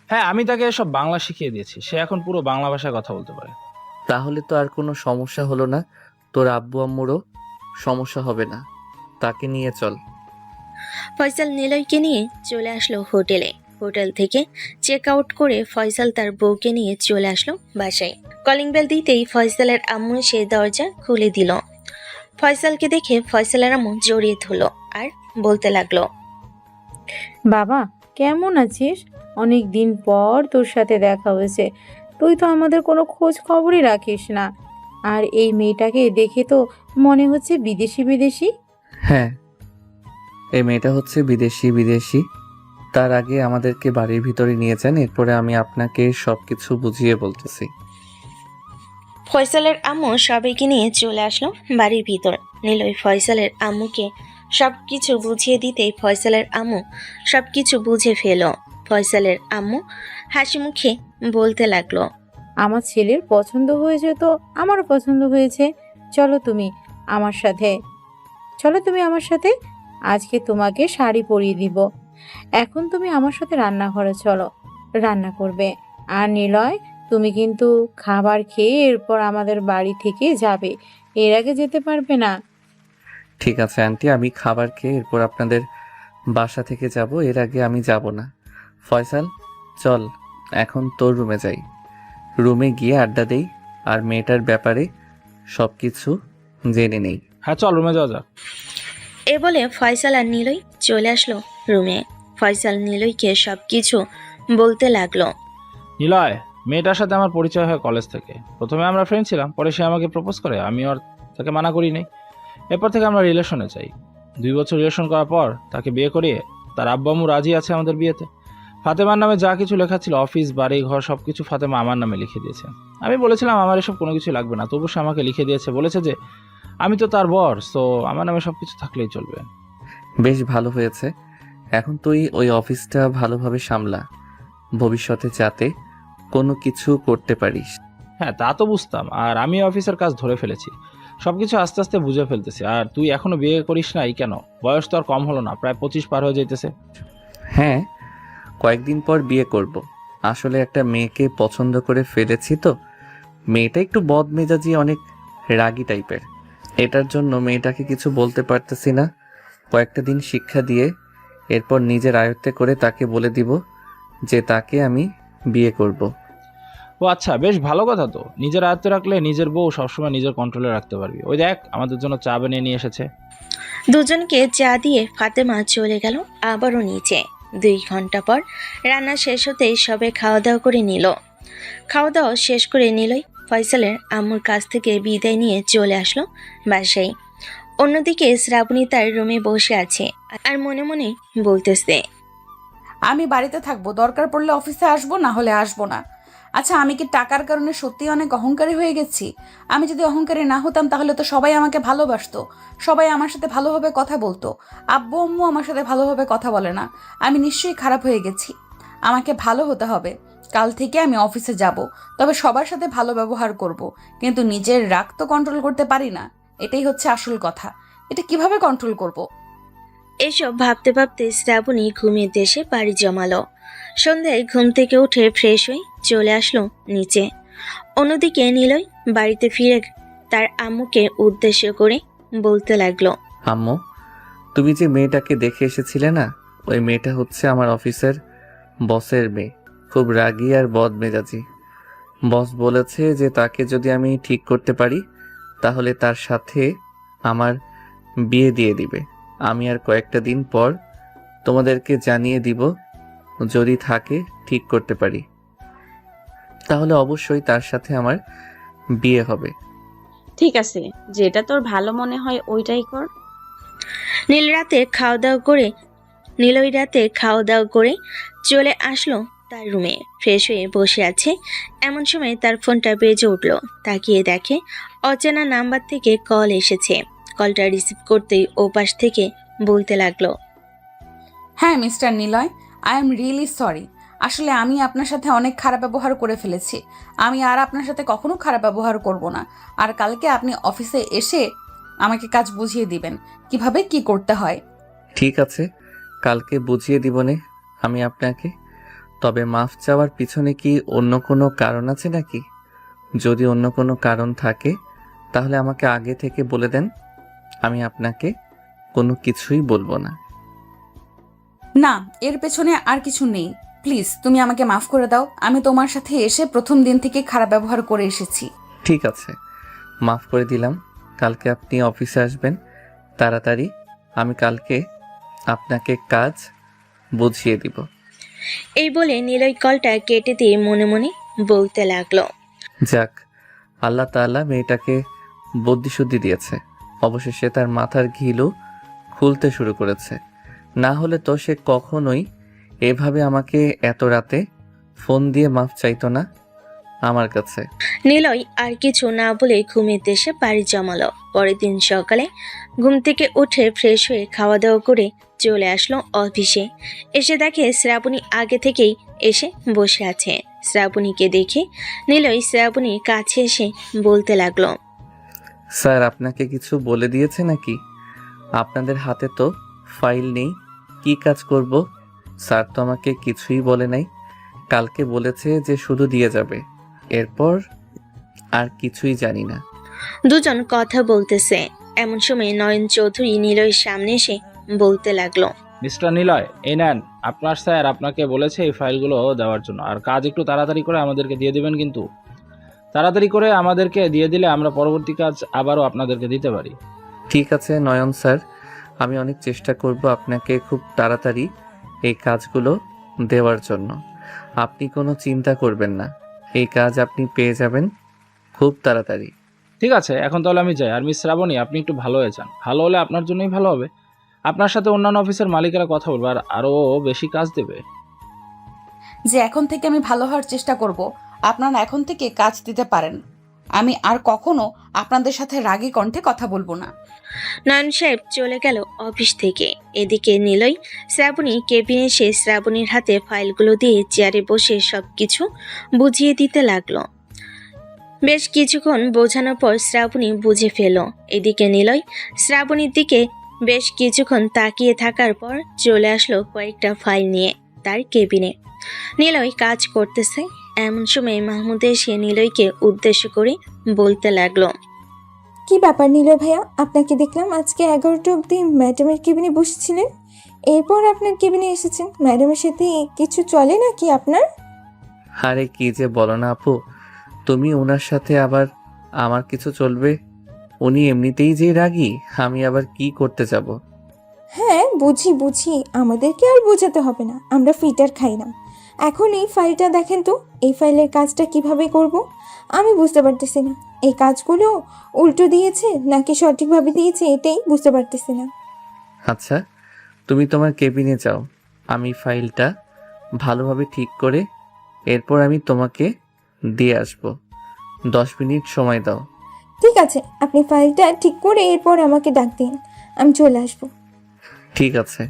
হ্যাঁ, আমি তাকে সব বাংলা শিখিয়ে দিয়েছি, সে এখন পুরো বাংলা ভাষায় কথা বলতে পারে। তাহলে তো আর কোনো সমস্যা হলো না, তোর আব্বু আম্মুরও সমস্যা হবে না। তাকে নিয়ে চল। ফয়সাল নিলয়কে নিয়ে চলে আসলো হোটেলে। হোটেল থেকে চেক আউট করে ফয়সাল তার বউকে নিয়ে চলে আসলো বাসায়। কলিং বেল দিতেই ফয়সালের আম্মু সে দরজা খুলে দিল। ফয়সালকে দেখে ফয়সালের আম্মু জড়িয়ে ধরল আর বলতে লাগলো, বাবা কেমন আছিস? অনেক দিন পর তোর সাথে দেখা হয়েছে। তুই তো আমাদের কোনো খোঁজ খবরই রাখিস না। আর এই মেয়েটাকে দেখে তো মনে হচ্ছে বিদেশি বিদেশি। হ্যাঁ, এই মেয়েটা হচ্ছে বিদেশি। তার আগে আমাদেরকে বাড়ির ভিতরে নিয়ে যান, এরপরে আমি আপনাকে সবকিছু বুঝিয়ে বলতেছি। ফয়সালের আম্মু সবাইকে নিয়ে চলে আসলো বাড়ির ভিতর। নিলয় ফয়সালের আম্মুকে সবকিছু বুঝিয়ে দিতেই ফয়সালের আম্মু সবকিছু বুঝে ফেল। ফয়সালের আম্মু হাসি মুখে বলতে লাগলো, আমার ছেলের পছন্দ হয়েছে তো আমারও পছন্দ হয়েছে। চলো তুমি আমার সাথে, আজকে তোমাকে শাড়ি পরিয়ে দিব। এখন তুমি আমার সাথে রান্নাঘরে চলো, রান্না করবে। আর নিলয়, তুমি কিন্তু খাবার খেয়ে এরপর আমাদের বাড়ি থেকে যাবে, এর আগে যেতে পারবে না। ঠিক আছে আন্টি, আমি খাবার খেয়ে এরপর আপনাদের বাসা থেকে যাব, এর আগে আমি যাব না। ফয়সাল চল, এখন তোর রুমে যাই। রুমে গিয়ে আড্ডা দেই আর মেয়েটার ব্যাপারে সবকিছু জেনে নেই। হ্যাঁ চল, রুমে যাওয়া যাক। এ বলে ফয়সাল আর নিলয় চলে আসলো রুমে। ফয়সাল নিলয়কে সবকিছু বলতে লাগলো, নিলয়, মেয়েটার সাথে আমার পরিচয় হয় কলেজ থেকে। প্রথমে আমরা ফ্রেন্ড ছিলাম, পরে সে আমাকে প্রপোজ করে, আমি আর তাকে মানা করি নাই। এরপর থেকে আমরা রিলেশনে চাই। 2 বছর রিলেশন করার পর তাকে বিয়ে করিয়ে তার আব্বু আম্মু রাজি আছে আমাদের বিয়েতে। ফাতেমার নামে যা কিছু লেখা ছিল, অফিস বাড়ি ঘর সবকিছু ফাতেমা আমার নামে লিখে দিয়েছে। আমি বলেছিলাম আমার এসব কোনো কিছু লাগবে না, তবু সে আমাকে লিখে দিয়েছে। বলেছে যে আমি তো তার বর, সো আমার নামে সবকিছু থাকলেই চলবে। বেশ ভালো হয়েছে, এখন তুই ওই অফিসটা ভালোভাবে সামলা, ভবিষ্যতে যাতে কোনো কিছু করতে পারিস। হ্যাঁ, তা তো বুঝতাম, আর আমি অফিসের কাজ ধরে ফেলেছি, সবকিছু আস্তে আস্তে বুঝে ফেলতেছি। আর তুই এখনো বিয়ে করিস নাই কেন? বয়স তো আর কম হলো না, প্রায় 25 পার হয়ে যাইতেছে। হ্যাঁ, কয়েকদিন পর বিয়ে করব। আসলে একটা মেয়েকে পছন্দ করে ফেলেছি তো। মেয়েটা একটু বদমেজাজি, অনেক রাগী টাইপের। এটার জন্য মেয়েটাকে কিছু বলতে পারতেছি না। কয়েকটা দিন শিক্ষা দিয়ে এরপর নিজের আয়ত্তে করে তাকে বলে দিব যে তাকে আমি বিয়ে করব। ও আচ্ছা, বেশ ভালো কথা তো। নিজের আয়ত্তে রাখলে নিজের বউ সবসময় নিজের কন্ট্রোলে রাখতে পারবি। ওই দেখ, আমাদের জন্য চা বানিয়ে নিয়ে এসেছে। দুজনকে চা দিয়ে ফাতেমা চলে গেল আবারও নিচে। 2 ঘন্টা পর রান্না শেষ হতেই সবে খাওয়া দাওয়া করে নিল। খাওয়া দাওয়া শেষ করে নিলই ফয়সালের আম্মুর কাছ থেকে বিদায় নিয়ে চলে আসলো বাসায়। অন্যদিকে শ্রাবণী তার রুমে বসে আছে আর মনে মনে বলতেছে, আমি বাড়িতে থাকবো, দরকার পড়লে অফিসে আসবো, না হলে আসবো না। আচ্ছা, আমি কি টাকার কারণে সত্যি অনেক অহংকারী হয়ে গেছি? আমি যদি অহংকারী না হতাম তাহলে তো সবাই আমাকে ভালোবাসতো, সবাই আমার সাথে ভালোভাবে কথা বলতো। আব্বু আম্মু আমার সাথে ভালোভাবে কথা বলে না। আমি নিশ্চয়ই খারাপ হয়ে গেছি। আমাকে ভালো হতে হবে। কাল থেকে আমি অফিসে যাব, তবে সবার সাথে ভালো ব্যবহার করব, কিন্তু নিজের রাগ তো কন্ট্রোল করতে পারি না। এটাই হচ্ছে আসল কথা। এটা কিভাবে কন্ট্রোল করব? এসব ভাবতে ভাবতে শ্রাবণী ঘুমের দেশে পাড়ি জমালো। সন্ধ্যায় ঘুম থেকে উঠে ফ্রেশ হয়ে চলে আসলো নিচে। অন্যদিকে নিলয় বাড়িতে ফিরে তার আম্মুকে উদ্দেশ্য করে বলতে লাগলো, আম্মু, তুমি যে মেয়েটাকে দেখে এসেছিলে না, ওই মেয়েটা হচ্ছে আমার অফিসের বসের মেয়ে। খুব রাগী আর বদমেজাজি। বস বলেছে যে তাকে যদি আমি ঠিক করতে পারি তাহলে তার সাথে আমার বিয়ে দিয়ে দিবে। আমি আর কয়েকটা দিন পর তোমাদেরকে জানিয়ে দিব। যদি থাকে ঠিক করতে পারি তাহলে অবশ্যই তার সাথে আমার বিয়ে হবে। ঠিক আছে, যেটা তোর ভালো মনে হয় ওইটাই কর। নীল রাতে খাওয়া দাওয়া করে চলে আসলো তার রুমে। ফ্রেশ হয়ে বসে আছে এমন সময় তার ফোনটা বেজে উঠল। তাকিয়ে দেখে অচেনা নাম্বার থেকে কল এসেছে। কলটা রিসিভ করতেই ওপাশ থেকে বলতে লাগলো, হ্যাঁ mister Niloy, I am really sorry. আসলে আমি আপনার সাথে অনেক খারাপ ব্যবহার করে ফেলেছি। আমি আর আপনার সাথে কখনো খারাপ ব্যবহার করব না। আর কালকে আপনি অফিসে এসে আমাকে কাজ বুঝিয়ে দিবেন কিভাবে কি করতে হয়। ঠিক আছে, কালকে বুঝিয়ে দিবনে আমি আপনাকে। তবে মাফ চাওয়ার পিছনে কি অন্য কোনো কারণ আছে নাকি? যদি অন্য কোনো কারণ থাকে তাহলে আমাকে আগে থেকে বলে দেন, আমি আপনাকে কোনো কিছুই বলবো না। না, এর পেছনে আর কিছু নেই। প্লিজ তুমি আমাকে মাফ করে দাও। আমি তোমার সাথে এসে প্রথম দিন থেকে খারাপ ব্যবহার করে এসেছি। ঠিক আছে, মাফ করে দিলাম। কালকে আপনি অফিসে আসবেন তাড়াতাড়ি। আমি কালকে আপনাকে কাজ বুঝিয়ে দিব। এই বলে নিলয় কলটা কেটে দিয়ে মনে মনে বলতে লাগলো, যাক, আল্লাহ তাআলা মেয়েটাকে বুদ্ধিশুদ্ধি দিয়েছে। অবশেষে তার মাথার ঘিলু খুলতে শুরু করেছে। না হলে তো সে কখনোই এভাবে আমাকে এত রাতে ফোন দিয়ে মাফ চাইতো না আমার কাছে। নিলয় আর কিছু না বলে ঘুমিয়ে এসে বাড়ি জমালো। পরের দিন সকালে ঘুম থেকে উঠে ফ্রেশ হয়ে খাওয়া দাওয়া করে চলে আসলো অফিসে। এসে দেখে শ্রাবণী আগে থেকেই এসে বসে আছে। শ্রাবণীকে দেখে নিলয় শ্রাবণীর কাছে এসে বলতে লাগলো, স্যার আপনাকে কিছু বলে দিয়েছে নাকি? আপনাদের হাতে তো ফাইল নেই, কি কাজ করব? স্যার তো আমাকে কিছুই বলে নাই। কালকে বলেছে যে শুধু দিয়ে যাবে, এরপর আর কিছুই জানি না। দুজন কথা বলতেছে। এমন সময় নয়ন চৌধুরী নিলয়ের সামনে এসে বলতে লাগলো, মিস্টার নিলয়, এই নেন, আপনার স্যার আপনাকে বলেছে এই ফাইলগুলো দেওয়ার জন্য। আর কাজ একটু তাড়াতাড়ি করে আমাদেরকে দিয়ে দিবেন, কিন্তু তাড়াতাড়ি করে আমাদেরকে দিয়ে দিলে আমরা পরবর্তী কাজ আবারও আপনাদেরকে দিতে পারি। ঠিক আছে নয়ন স্যার, আমি অনেক চেষ্টা করব আপনাকে খুব তাড়াতাড়ি এই কাজগুলো দেওয়ার জন্য। আপনি কোনো চিন্তা করবেন না, এই কাজ আপনি পেয়ে যাবেন খুব তাড়াতাড়ি। ঠিক আছে, এখন তাহলে আমি যাই। আর মিস শ্রাবণী, আপনি একটু ভালো হয়ে যান। ভালো হলে আপনার জন্যই ভালো হবে। আপনার সাথে অন্যান্য অফিসের মালিকেরা কথা বলবে আর আরও বেশি কাজ দেবে। যে এখন থেকে আমি ভালো হওয়ার চেষ্টা করব। আপনারা এখন থেকে কাজ দিতে পারেন। আমি আর কখনো আপনাদের সাথে রাগী কণ্ঠে কথা বলবো না। নয়ন সাহেব চলে গেল অফিস থেকে। এদিকে নিলয় শ্রাবণী কেবিনে এসে শ্রাবণীর হাতে ফাইলগুলো দিয়ে চেয়ারে বসে সবকিছু বুঝিয়ে দিতে লাগলো। বেশ কিছুক্ষণ বোঝানোর পর শ্রাবণী বুঝে ফেল। এদিকে নিলয় শ্রাবণীর দিকে বেশ কিছুক্ষণ তাকিয়ে থাকার পর চলে আসলো কয়েকটা ফাইল নিয়ে তার কেবিনে। নিলয় কাজ করতেছে। এমন সময় মাহমুদ এসে নিলয়কে উদ্দেশ্য করে বলতে লাগলো, কি ব্যাপার নিলয় ভাইয়া, আপনাকে দেখলাম আজকে 11টা অবধি ম্যাডামের কেবিনে বসেছিলেন, এরপর আপনার কেবিনে এসেছেন। ম্যাডামের সাথে কিছু চলে নাকি আপনার? আরে কি যে বলো না আপু, তুমি ওনার সাথে আবার আমার কিছু চলবে? উনি এমনিতেই যে রাগী, আমি আবার কি করতে যাব? হ্যাঁ বুঝি, আমাদেরকে আর বোঝাতে হবে না, আমরা ফিটার খাই না। এখন এই ফাইলটা দেখেন তো, এই ফাইলের কাজটা কিভাবে করব আমি বুঝতে পারতেছি না। এই কাজগুলো উল্টো দিয়েছে নাকি সঠিকভাবে দিয়েছে এটাই বুঝতে পারতেছি না। আচ্ছা, তুমি তোমার কেবিনে যাও, আমি ফাইলটা ভালোভাবে ঠিক করে এরপর আমি তোমাকে দিয়ে আসব। 10 মিনিট সময় দাও। ঠিক আছে, আপনি ফাইলটা ঠিক করে এরপর আমাকে ডাক দিন, আমি চলে আসবো। ঠিক আছে,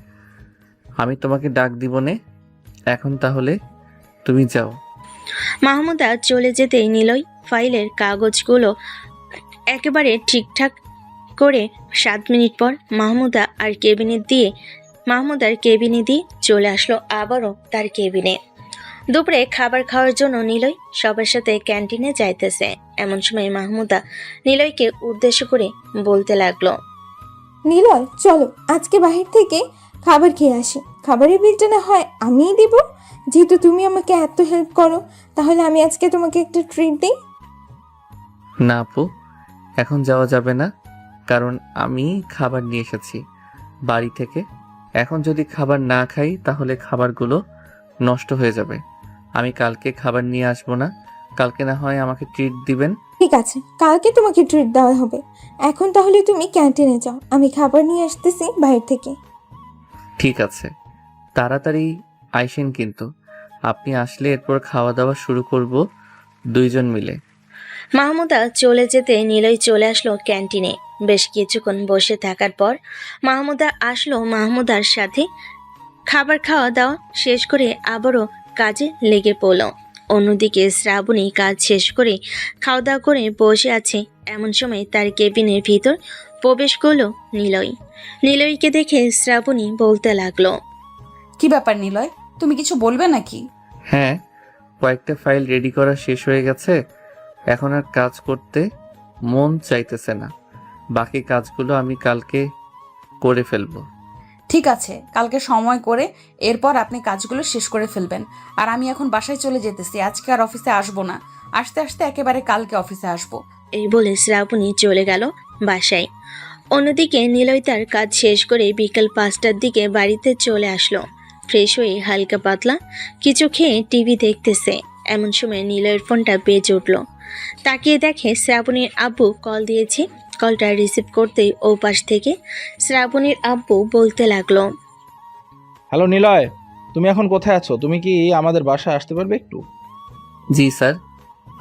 আমি তোমাকে ডাক দিব নে। এখন তাহলে তুমি যাও। মাহমুদা চলে যেতেই নিলয় ফাইলের কাগজগুলো একেবারে ঠিকঠাক করে 7 মিনিট পর মাহমুদার কেবিনে দিয়ে চলে আসলো আবারও তার কেবিনে। দুপুরে খাবার খাওয়ার জন্য নিলয় সবার সাথে ক্যান্টিনে যাইতেছে। এমন সময় মাহমুদা নিলয়কে উদ্দেশ্য করে বলতে লাগলো, নিলয় চলো আজকে বাহির থেকে খাবার খেয়ে আসি। খাবারের বিলটা না হয় আমিই দিব, যেহেতু তুমি আমাকে এত হেল্প করো, তাহলে আমি আজকে তোমাকে একটা ট্রিট দিই। না আপু, এখন যাওয়া যাবে না, কারণ আমি খাবার নিয়ে এসেছি বাড়ি থেকে। এখন যদি খাবার না খাই তাহলে খাবারগুলো নষ্ট হয়ে যাবে। আমি কালকে খাবার নিয়ে আসবো না। কালকে না হয় আমাকে ট্রিট দিবেন। ঠিক আছে, কালকে তোমাকে ট্রিট দেওয়া হবে। এখন তাহলে তুমি ক্যান্টিনে যাও, আমি খাবার নিয়ে আসতেছি বাইরে থেকে। ঠিক আছে, তাড়াতাড়ি আইসেন কিন্তু। আপনি আসলে এরপর খাওয়া দাওয়া শুরু করব দুইজন মিলে। মাহমুদা চলে যেতে নিলয় চলে আসলো ক্যান্টিনে। বেশ কিছুক্ষণ বসে থাকার পর মাহমুদা আসলো মাহমুদার সাথে। খাবার খাওয়া দাওয়া শেষ করে আবারও কাজে লেগে পড়ল। অন্যদিকে শ্রাবণী কাজ শেষ করে খাওয়া দাওয়া করে বসে আছে। এমন সময় তার কেবিনের ভিতর প্রবেশ করলো নিলয়। নিলয়কে দেখে শ্রাবণী বলতে লাগলো, কি ব্যাপার নিলয়, তুমি কিছু বলবে নাকি? হ্যাঁ, কয়েকটা ফাইল রেডি করা শেষ হয়ে গেছে। এখন আর কাজ করতে মন চাইতেছে না। বাকি কাজগুলো আমি কালকে করে ফেলবো। ঠিক আছে, কালকে সময় করে এরপর আপনি কাজগুলো শেষ করে ফেলবেন। আর আমি এখন বাসায় চলে যেতেছি, আজকে আর অফিসে আসবো না। আসতে আসতে একেবারে কালকে অফিসে আসবো। এই বলে শ্রাবণী চলে গেল বাসায়। অন্যদিকে নিলয় তার কাজ শেষ করে বিকাল 5টার দিকে বাড়িতে চলে আসলো। ফ্রেশ হয়ে হালকা পাতলা কিছু খেয়ে টিভি দেখতেছে। এমন সময় নিলয়ের ফোনটা বেজে উঠল। তাকিয়ে দেখে শ্রাবণীর আব্বু কল দিয়েছে। কলটা রিসিভ করতেই ও পাশ থেকে শ্রাবণীর আব্বু বলতে লাগলো, হ্যালো নিলয়, তুমি এখন কোথায় আছো? তুমি কি আমাদের বাসায় আসতে পারবে একটু? জি স্যার,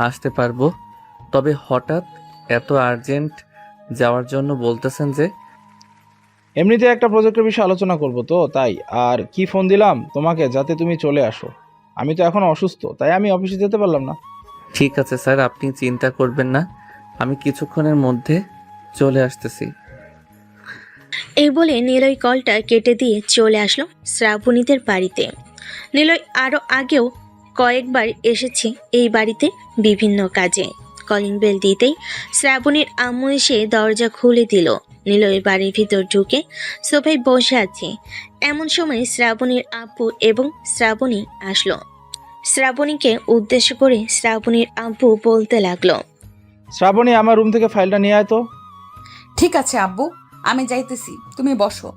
আসতে পারবো। তবে হঠাৎ এত আর্জেন্ট যাওয়ার জন্য বলতেছেন যে? এমনিতে একটা প্রজেক্টের বিষয়ে আলোচনা করব তো তাই। আর কি ফোন দিলাম তোমাকে যাতে তুমি চলে আসো। আমি তো এখন অসুস্থ, তাই আমি অফিসে যেতে পারলাম না। ঠিক আছে স্যার, আপনি চিন্তা করবেন না, আমি কিছুক্ষণের মধ্যে চলে আসতেছি। এই বলে নিলয় কলটা কেটে দিয়ে চলে আসলো শ্রাবণীদের বাড়িতে। নিলয় আরও আগেও কয়েকবার এসেছে এই বাড়িতে বিভিন্ন কাজে। কলিং বেল দিতেই শ্রাবণীর আম্মু এসে দরজা খুলে দিল। নিলয় বাড়ির ভিতর ঢুকে সোফায় বসে আছে। এমন সময় শ্রাবণীর আব্বু এবং শ্রাবণী আসলো। শ্রাবণীকে উদ্দেশ্য করে শ্রাবণীর আব্বু বলতে লাগলো, শ্রাবণী, আমার রুম থেকে ফাইলটা নিয়ে আয় তো। ঠিক আছে আব্বু, আমি যাইতেছি, তুমি বসো।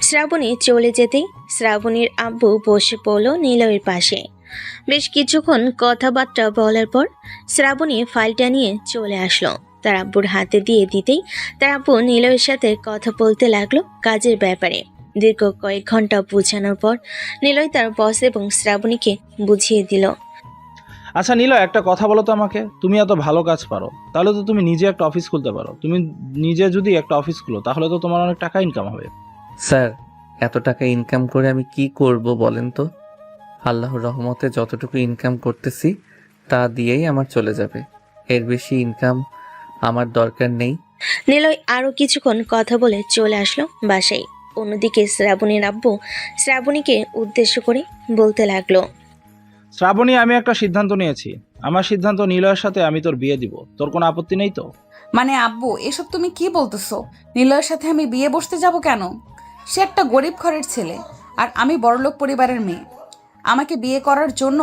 শ্রাবণী চলে যেতেই শ্রাবণীর আব্বু বসে পড়ল নিলয়ের পাশে। বেশ কিছুক্ষণ কথাবার্তা বলার পর শ্রাবণী ফাইলটা নিয়ে চলে আসলো। তার আব্বুর হাতে দিয়ে দিতেই তার আব্বু নিলয়ের সাথে কথা বলতে লাগলো কাজের ব্যাপারে। দীর্ঘ কয়েক ঘন্টা বোঝানোর পর নিলয় তার বস এবং শ্রাবণীকে বুঝিয়ে দিল। আচ্ছা নিলয়, একটা কথা বলো তো আমাকে। তুমি এত ভালো কাজ পারো, তাহলে তো তুমি নিজে একটা অফিস খুলতে পারো। তুমি নিজে যদি একটা অফিস খুলো তাহলে তো তোমার অনেক টাকা ইনকাম হবে। স্যার, এত টাকা ইনকাম করে আমি কি করব বলেন তো? আল্লাহর রহমতে যতটুকু ইনকাম করতেছি তা দিয়েই আমার চলে যাবে। এর বেশি ইনকাম আমার দরকার নেই। নিলয় আরও কিছুক্ষণ কথা বলে চলে আসলো বাসায়। অন্যদিকে শ্রাবণীর আব্বু শ্রাবণীকে উদ্দেশ্য করে বলতে লাগলো, শ্রাবণী, আমি একটা সিদ্ধান্ত নিয়েছি। আমার সিদ্ধান্ত নিলয়ের সাথে আমি তোর বিয়ে দিব। তোর কোনো আপত্তি নেই তো? মানে আব্বু, এসব তুমি কি বলতেছো? নিলয়ের সাথে আমি বিয়ে বসতে যাব কেন? সে একটা গরিব ঘরের ছেলে আর আমি বড়লোক পরিবারের মেয়ে। আমাকে বিয়ে করার জন্য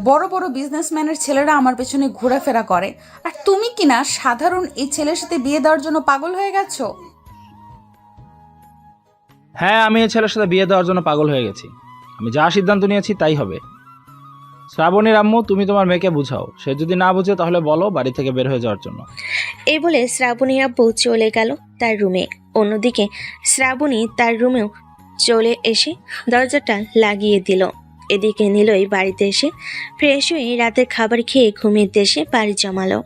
বড় বড় বিজনেসম্যানের ছেলেরা আমার পেছনে ঘোরাফেরা করে, আর তুমি কিনা সাধারণ এই ছেলের সাথে বিয়ে দেওয়ার জন্য পাগল হয়ে গেছো? হ্যাঁ, আমি এই ছেলের সাথে বিয়ে দেওয়ার জন্য পাগল হয়ে গেছি। আমি যা সিদ্ধান্ত নিয়েছি তাই হবে। শ্রাবণীর আম্মু, তুমি তোমার মেয়েকে বুঝাও। সে যদি না বুঝে তাহলে বলো বাড়ি থেকে বের হয়ে যাওয়ার জন্য। এই বলে শ্রাবণীর আব্বু চলে গেল তার রুমে। অন্যদিকে শ্রাবণী তার রুমেও চলে এসে দরজাটা লাগিয়ে দিল। এদিকে নিলয় বাড়িতে এসে ফ্রেশ হয়ে রাতের খাবার খেয়ে ঘুমিয়ে দেশে বাড়ি জমালো।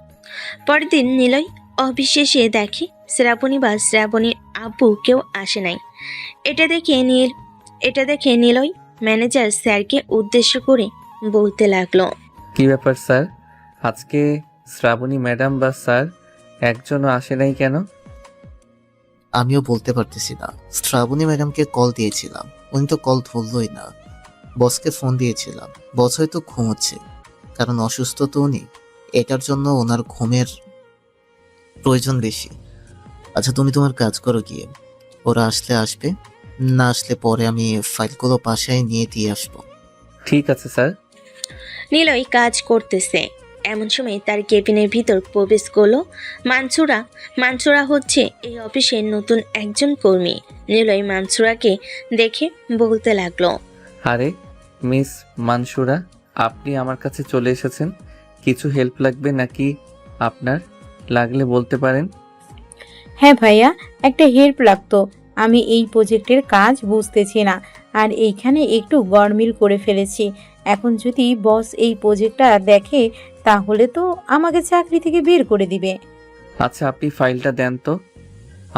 পরের দিন নিলয় অফিস শেষে দেখে শ্রাবণী বা শ্রাবণীর আব্বু কেউ আসে নাই। এটা দেখে নিলয় ম্যানেজার স্যারকে উদ্দেশ্য করে বলতে লাগলো, কি ব্যাপার স্যার, আজকে শ্রাবণী ম্যাডাম বা স্যার একজনও আসে নাই কেন? আমিও বলতে পারতেছি না। শ্রাবণী ম্যাডামকে কল দিয়েছিলাম, উনি তো কল ধরলই না। বসকে ফোন দিয়েছিলাম, বস হয়তো ঘুমোচ্ছে, কারণ অসুস্থ তো উনি। এটার জন্য ওনার ঘুমের প্রয়োজন বেশি। আচ্ছা, তুমি তোমার কাজ করো গিয়ে। ওরা আসলে আসবে, না আসলে পরে আমি ফাইলগুলো বাসায় নিয়ে দিয়ে আসবো। ঠিক আছে স্যার। নিলয় কাজ করতেছে। এমন সময় তার কেবিনের ভিতর প্রবেশ করলো মানসুরা। মানসুরা হচ্ছে এই অফিসের নতুন একজন কর্মী। নিলয় মানসুরাকে দেখে বলতে লাগলো, আরে মিস মানসুরা, আপনি আমার কাছে চলে এসেছেন। কিছু হেল্প লাগবে নাকি আপনার? লাগলে বলতে পারেন। হ্যাঁ ভাইয়া, একটা হেল্প লাগতো। আমি এই প্রজেক্টের কাজ বুঝতেছি না, আর এইখানে একটু গড়মিল করে ফেলেছি। এখন যদি বস এই প্রজেক্টটা দেখে তাহলে তো আমাকে চাকরি থেকে বের করে দিবে। আচ্ছা, আপনি ফাইলটা দেন তো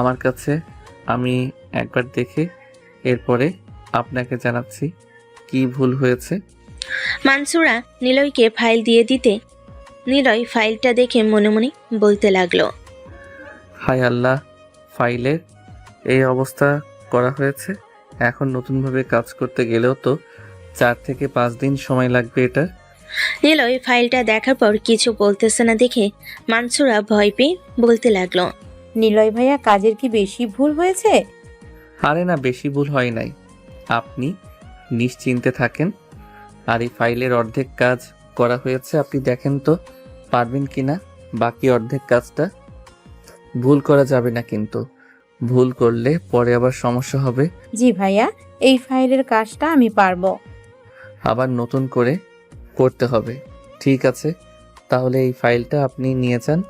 আমার কাছে, আমি একবার দেখে এরপরে আপনাকে জানাচ্ছি কি ভুল হয়েছে। মানসুরা নিলয়কে ফাইল দিয়ে দিতে নিলয় ফাইলটা দেখে মনে মনে বলতে লাগলো, হায় আল্লাহ, ফাইলের এই অবস্থা করা হয়েছে। এখন নতুনভাবে কাজ করতে গেলেও তো 4 থেকে 5 দিন সময় লাগবে এটা। নিলয় ফাইলটা দেখার পর কিছু বলতেছে না দেখে মানসুরা ভয় পেয়ে বলতে লাগলো, নিলয় ভাইয়া, কাজের কি বেশি ভুল হয়েছে? আরে না, বেশি ভুল হয় নাই, আপনি নিশ্চিন্তে থাকেন। আর এই ফাইলের অর্ধেক কাজ করা হয়েছে, আপনি দেখেন তো পারবেন কিনা বাকি অর্ধেক কাজটা। ভুল করা যাবে না, কিন্তু ভুল করলে পরে আবার সমস্যা হবে। জি ভাইয়া, এই ফাইলের কাজটা আমি পারবো। আবার নতুন করে করতে হবে। ঠিক আছে, তাহলে এই ফাইলটা আপনি নিয়ে যান,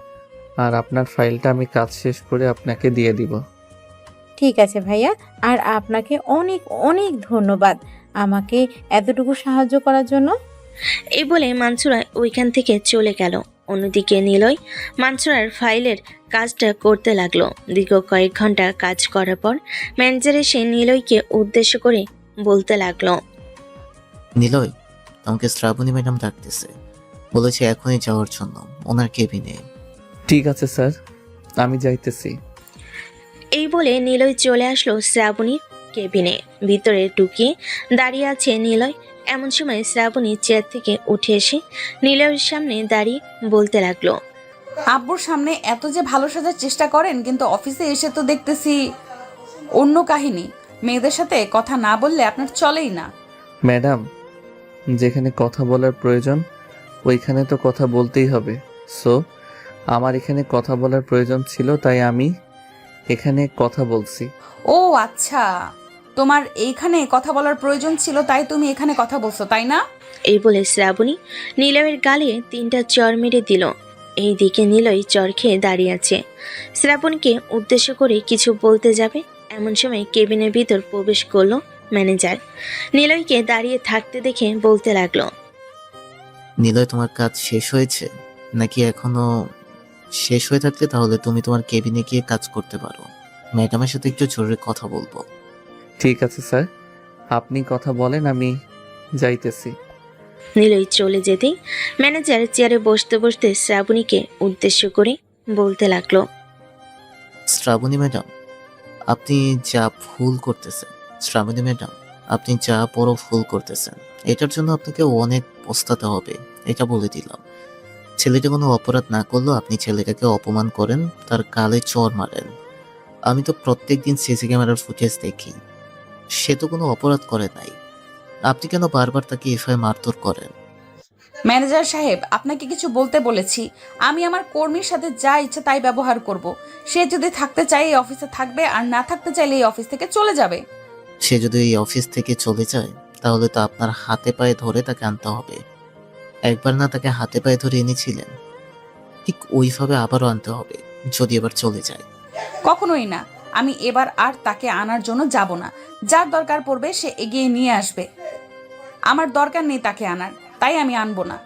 আর আপনার ফাইলটা আমি কাজ শেষ করে আপনাকে দিয়ে দিব। ঠিক আছে ভাইয়া, আর আপনাকে অনেক অনেক ধন্যবাদ আমাকে এতটুকু সাহায্য করার জন্য। এই বলে মানসুরা ওইখান থেকে চলে গেল। অন্যদিকে নিলয় মানসুরার ফাইলের কাজটা করতে লাগলো। দীর্ঘ কয়েক ঘন্টা কাজ করার পর ম্যানেজার এসে নিলয়কে উদ্দেশ্য করে বলতে লাগলো, নিলয়, আমাকে শ্রাবণী ম্যাডাম ডাকতেছে, বলেছে এখনই যাওয়ার জন্য ওনার কেবিনে। ঠিক আছে স্যার, আমি যাইতেছি। এই বলে নিলয় চলে আসলো শ্রাবণীর কেবিনে। ভিতরে ঢুকিয়ে দাঁড়িয়ে আছে নিলয়। এমন সময় শ্রাবণী চেয়ার থেকে উঠে এসে নিলয়ের সামনে দাঁড়িয়ে বলতে লাগলো, আব্বুর সামনে এত যে ভালো সাজার চেষ্টা করেন, কিন্তু অফিসে এসে তো দেখতেছি অন্য কাহিনী। মেয়েদের সাথে কথা না বললে আপনার চলেই না। ম্যাডাম, যেখানে কথা বলার প্রয়োজন ওইখানে তো কথা বলতেই হবে। সো আমার এখানে কথা বলার প্রয়োজন ছিল, তাই আমি এখানে কথা বলছি। ও আচ্ছা, তোমার এইখানে কথা বলার প্রয়োজন ছিল তাই তুমি এখানে কথা বলছো, তাই না? এই বলে শ্রাবণী নিলয়ের গালে 3টা চড় মেরে দিল। এই দিকে নিলয় চড় খেয়ে দাঁড়িয়ে আছে। শ্রাবণীকে উদ্দেশ্য করে কিছু বলতে যাবে, এমন সময় কেবিনের ভিতর প্রবেশ করলো ম্যানেজার। নিলয়কে দাঁড়িয়ে থাকতে দেখে বলতে লাগলো, নিলয়, তোমার কাজ শেষ হয়েছে নাকি এখনো? শেষ হয়ে থাকলে তাহলে তুমি তোমার কেবিনে গিয়ে কাজ করতে পারো। ম্যাডামের সাথে একটু জরুরি কথা বলবো। ঠিক আছে স্যার, আপনি কথা বলেন, আমি যাইতেছি। নিলয় চলে যেতেই ম্যানেজার চেয়ারে বসতে বসতে শ্রাবণীকে উদ্দেশ্য করে বলতে লাগলো, শ্রাবণী ম্যাডাম, আপনি যা ভুল করতেছেন, শ্রাবণী ম্যাডাম, আপনি যা বড় ভুল করতেছেন, এটার জন্য আপনাকে অনেক পস্তাতে হবে, এটা বলে দিলাম। ছেলেটা কোনো অপরাধ না করলেও আপনি ছেলেটাকে অপমান করেন, তার গালে চড় মারেন। আমি তো প্রত্যেকদিন সিসি ক্যামেরার ফুটেজ দেখি, সে তো কোনো অপরাধ করে নাই। আপনি কেন বারবার তাকে এভাবে মারধর করেন? ম্যানেজার সাহেব, আপনাকে কিছু বলতে বলেছি। আমি আমার কর্মীর সাথে যা ইচ্ছা তাই ব্যবহার করব। সে যদি থাকতে চায় এই অফিসে থাকবে, আর না থাকতে চাইলে এই অফিস থেকে চলে যাবে। সে যদি এই অফিস থেকে চলে যায় তাহলে তো আপনার হাতে পায়ে ধরে তাকে আনতে হবে। একবার না তাকে হাতে পায়ে ধরে এনেছিলেন, ঠিক ওইভাবে আবারও আনতে হবে যদি এবার চলে যায়। কখনোই না, আমি এবার আর তাকে আনার জন্য যাব না। যার দরকার পড়বে সে এগিয়ে নিয়ে আসবে, আমার দরকার নেই তাকে আনার, তাই আমি আনবো না।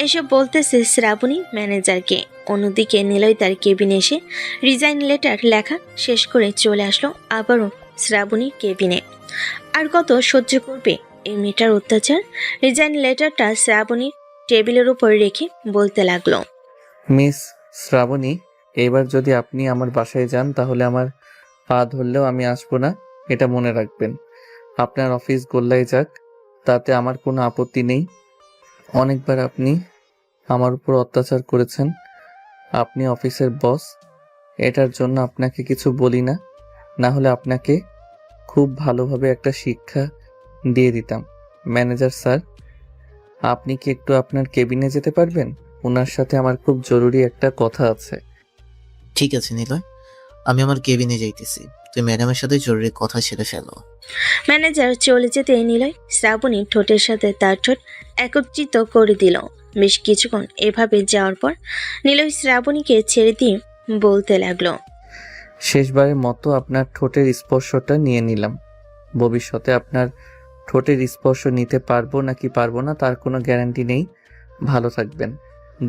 এসব বলতেছে শ্রাবণী ম্যানেজারকে। অন্যদিকে নিলয় তার কেবিনে এসে রিজাইন লেটার লেখা শেষ করে চলে আসলো আবারও শ্রাবণীর কেবিনে। আর কত সহ্য করবে এই মেয়েটার অত্যাচার। রিজাইন লেটারটা শ্রাবণীর টেবিলের উপর রেখে বলতে লাগলো, মিস শ্রাবণী, এবার যদি আপনি আমার বাসায় যান তাহলে আমার পা ধরলেও আমি আসবো না, এটা মনে রাখবেন। আপনার অফিস গোল্লায় যাক, তাতে আমার কোনো আপত্তি নেই। অনেকবার আপনি আমার উপর অত্যাচার করেছেন, আপনি অফিসের বস, এটার জন্য আপনাকে কিছু বলি না, না হলে আপনাকে খুব ভালোভাবে একটা শিক্ষা দিয়ে দিতাম। ম্যানেজার স্যার, আপনি কি একটু আপনার কেবিনে যেতে পারবেন? ওনার সাথে আমার খুব জরুরি একটা কথা আছে। ঠিক আছে নিলয়, আমি আমার কেবিনে যাইতেছি, তুই ম্যাডামের সাথে জরুরি কথা সেরে ফেলো। ম্যানেজার চলে যেতে নিলয় শ্রাবণী ঠোঁটের সাথে তার ঠোঁট একত্রিত করে দিল। বেশ কিছুক্ষণ এভাবে যাওয়ার পর নিলয় শ্রাবণীকে ছেড়ে দিয়ে বলতে লাগলো, শেষবারের মতো আপনার ঠোঁটের স্পর্শটা নিয়ে নিলাম। ভবিষ্যতে আপনার ঠোঁটের স্পর্শ নিতে পারবো নাকি পারবো না তার কোনো গ্যারান্টি নেই। ভালো থাকবেন।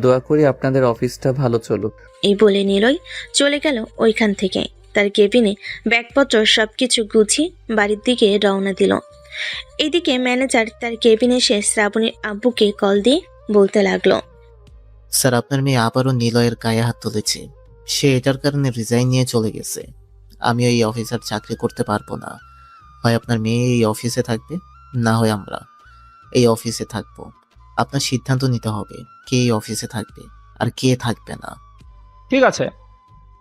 দোয়া করি আপনাদের অফিসটা ভালো চলুক। এই বলে নিলয় চলে গেল ওইখান থেকে। তার কেবিনে ব্যাগপত্র সবকিছু গুছিয়ে বাড়ির দিকে রওনা দিল। এদিকে ম্যানেজার তার কেবিনে এসে শ্রাবণীর আব্বুকে কল দিয়ে বলতে লাগলো, স্যার, আপনার মেয়ে আবারও নিলয়ের গায়ে হাত তুলেছে। সে এটার কারণে রিজাইন নিয়ে চলে গেছে। আমি এই অফিসার চাকরি করতে পারবো না। হয় আপনার মেয়ে এই অফিসে থাকবে, না হয় আমরা এই অফিসে থাকবো। আপনার সিদ্ধান্ত নিতে হবে কে এই অফিসে থাকবে আর কে থাকবে না। ঠিক আছে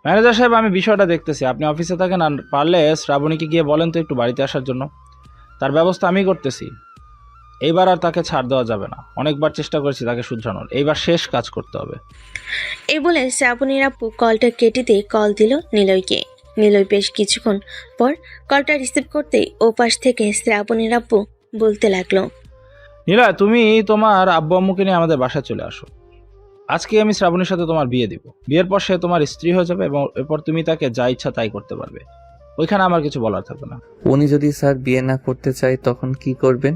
ম্যানেজার সাহেব, আমি বিষয়টা দেখতেছি। আপনি অফিসে থাকেন, আর পারলে শ্রাবণীকে গিয়ে বলেন তো একটু বাড়িতে আসার জন্য। তার ব্যবস্থা আমি করতেছি। এইবার আর তাকে ছাড় দেওয়া যাবে না। অনেকবার চেষ্টা করেছি তাকে শুধরানোর, এইবার শেষ কাজ করতে হবে। এই বলে শ্রাবণীর আব্বু কলটা কেটে দিয়ে কল দিল নিলয়কে। নিলয় বেশ কিছুক্ষণ পর কলটা রিসিভ করতেই ওপাশ থেকে শ্রাবণীর আব্বু বলতে লাগলো, নীলয়, তুমি তোমার আব্বু আম্মুকে নিয়ে আমাদের বাসায় চলে আসো। আজকে আমি শ্রাবণীর সাথে তোমার বিয়ে দিব। বিয়ের পর সে তোমার স্ত্রী হয়ে যাবে এবং এরপর তুমি তাকে যা ইচ্ছা তাই করতে পারবে। ওইখানে আমার কিছু বলার থাকবে না। উনি যদি স্যার বিয়ে না করতে চায় তখন কি করবেন?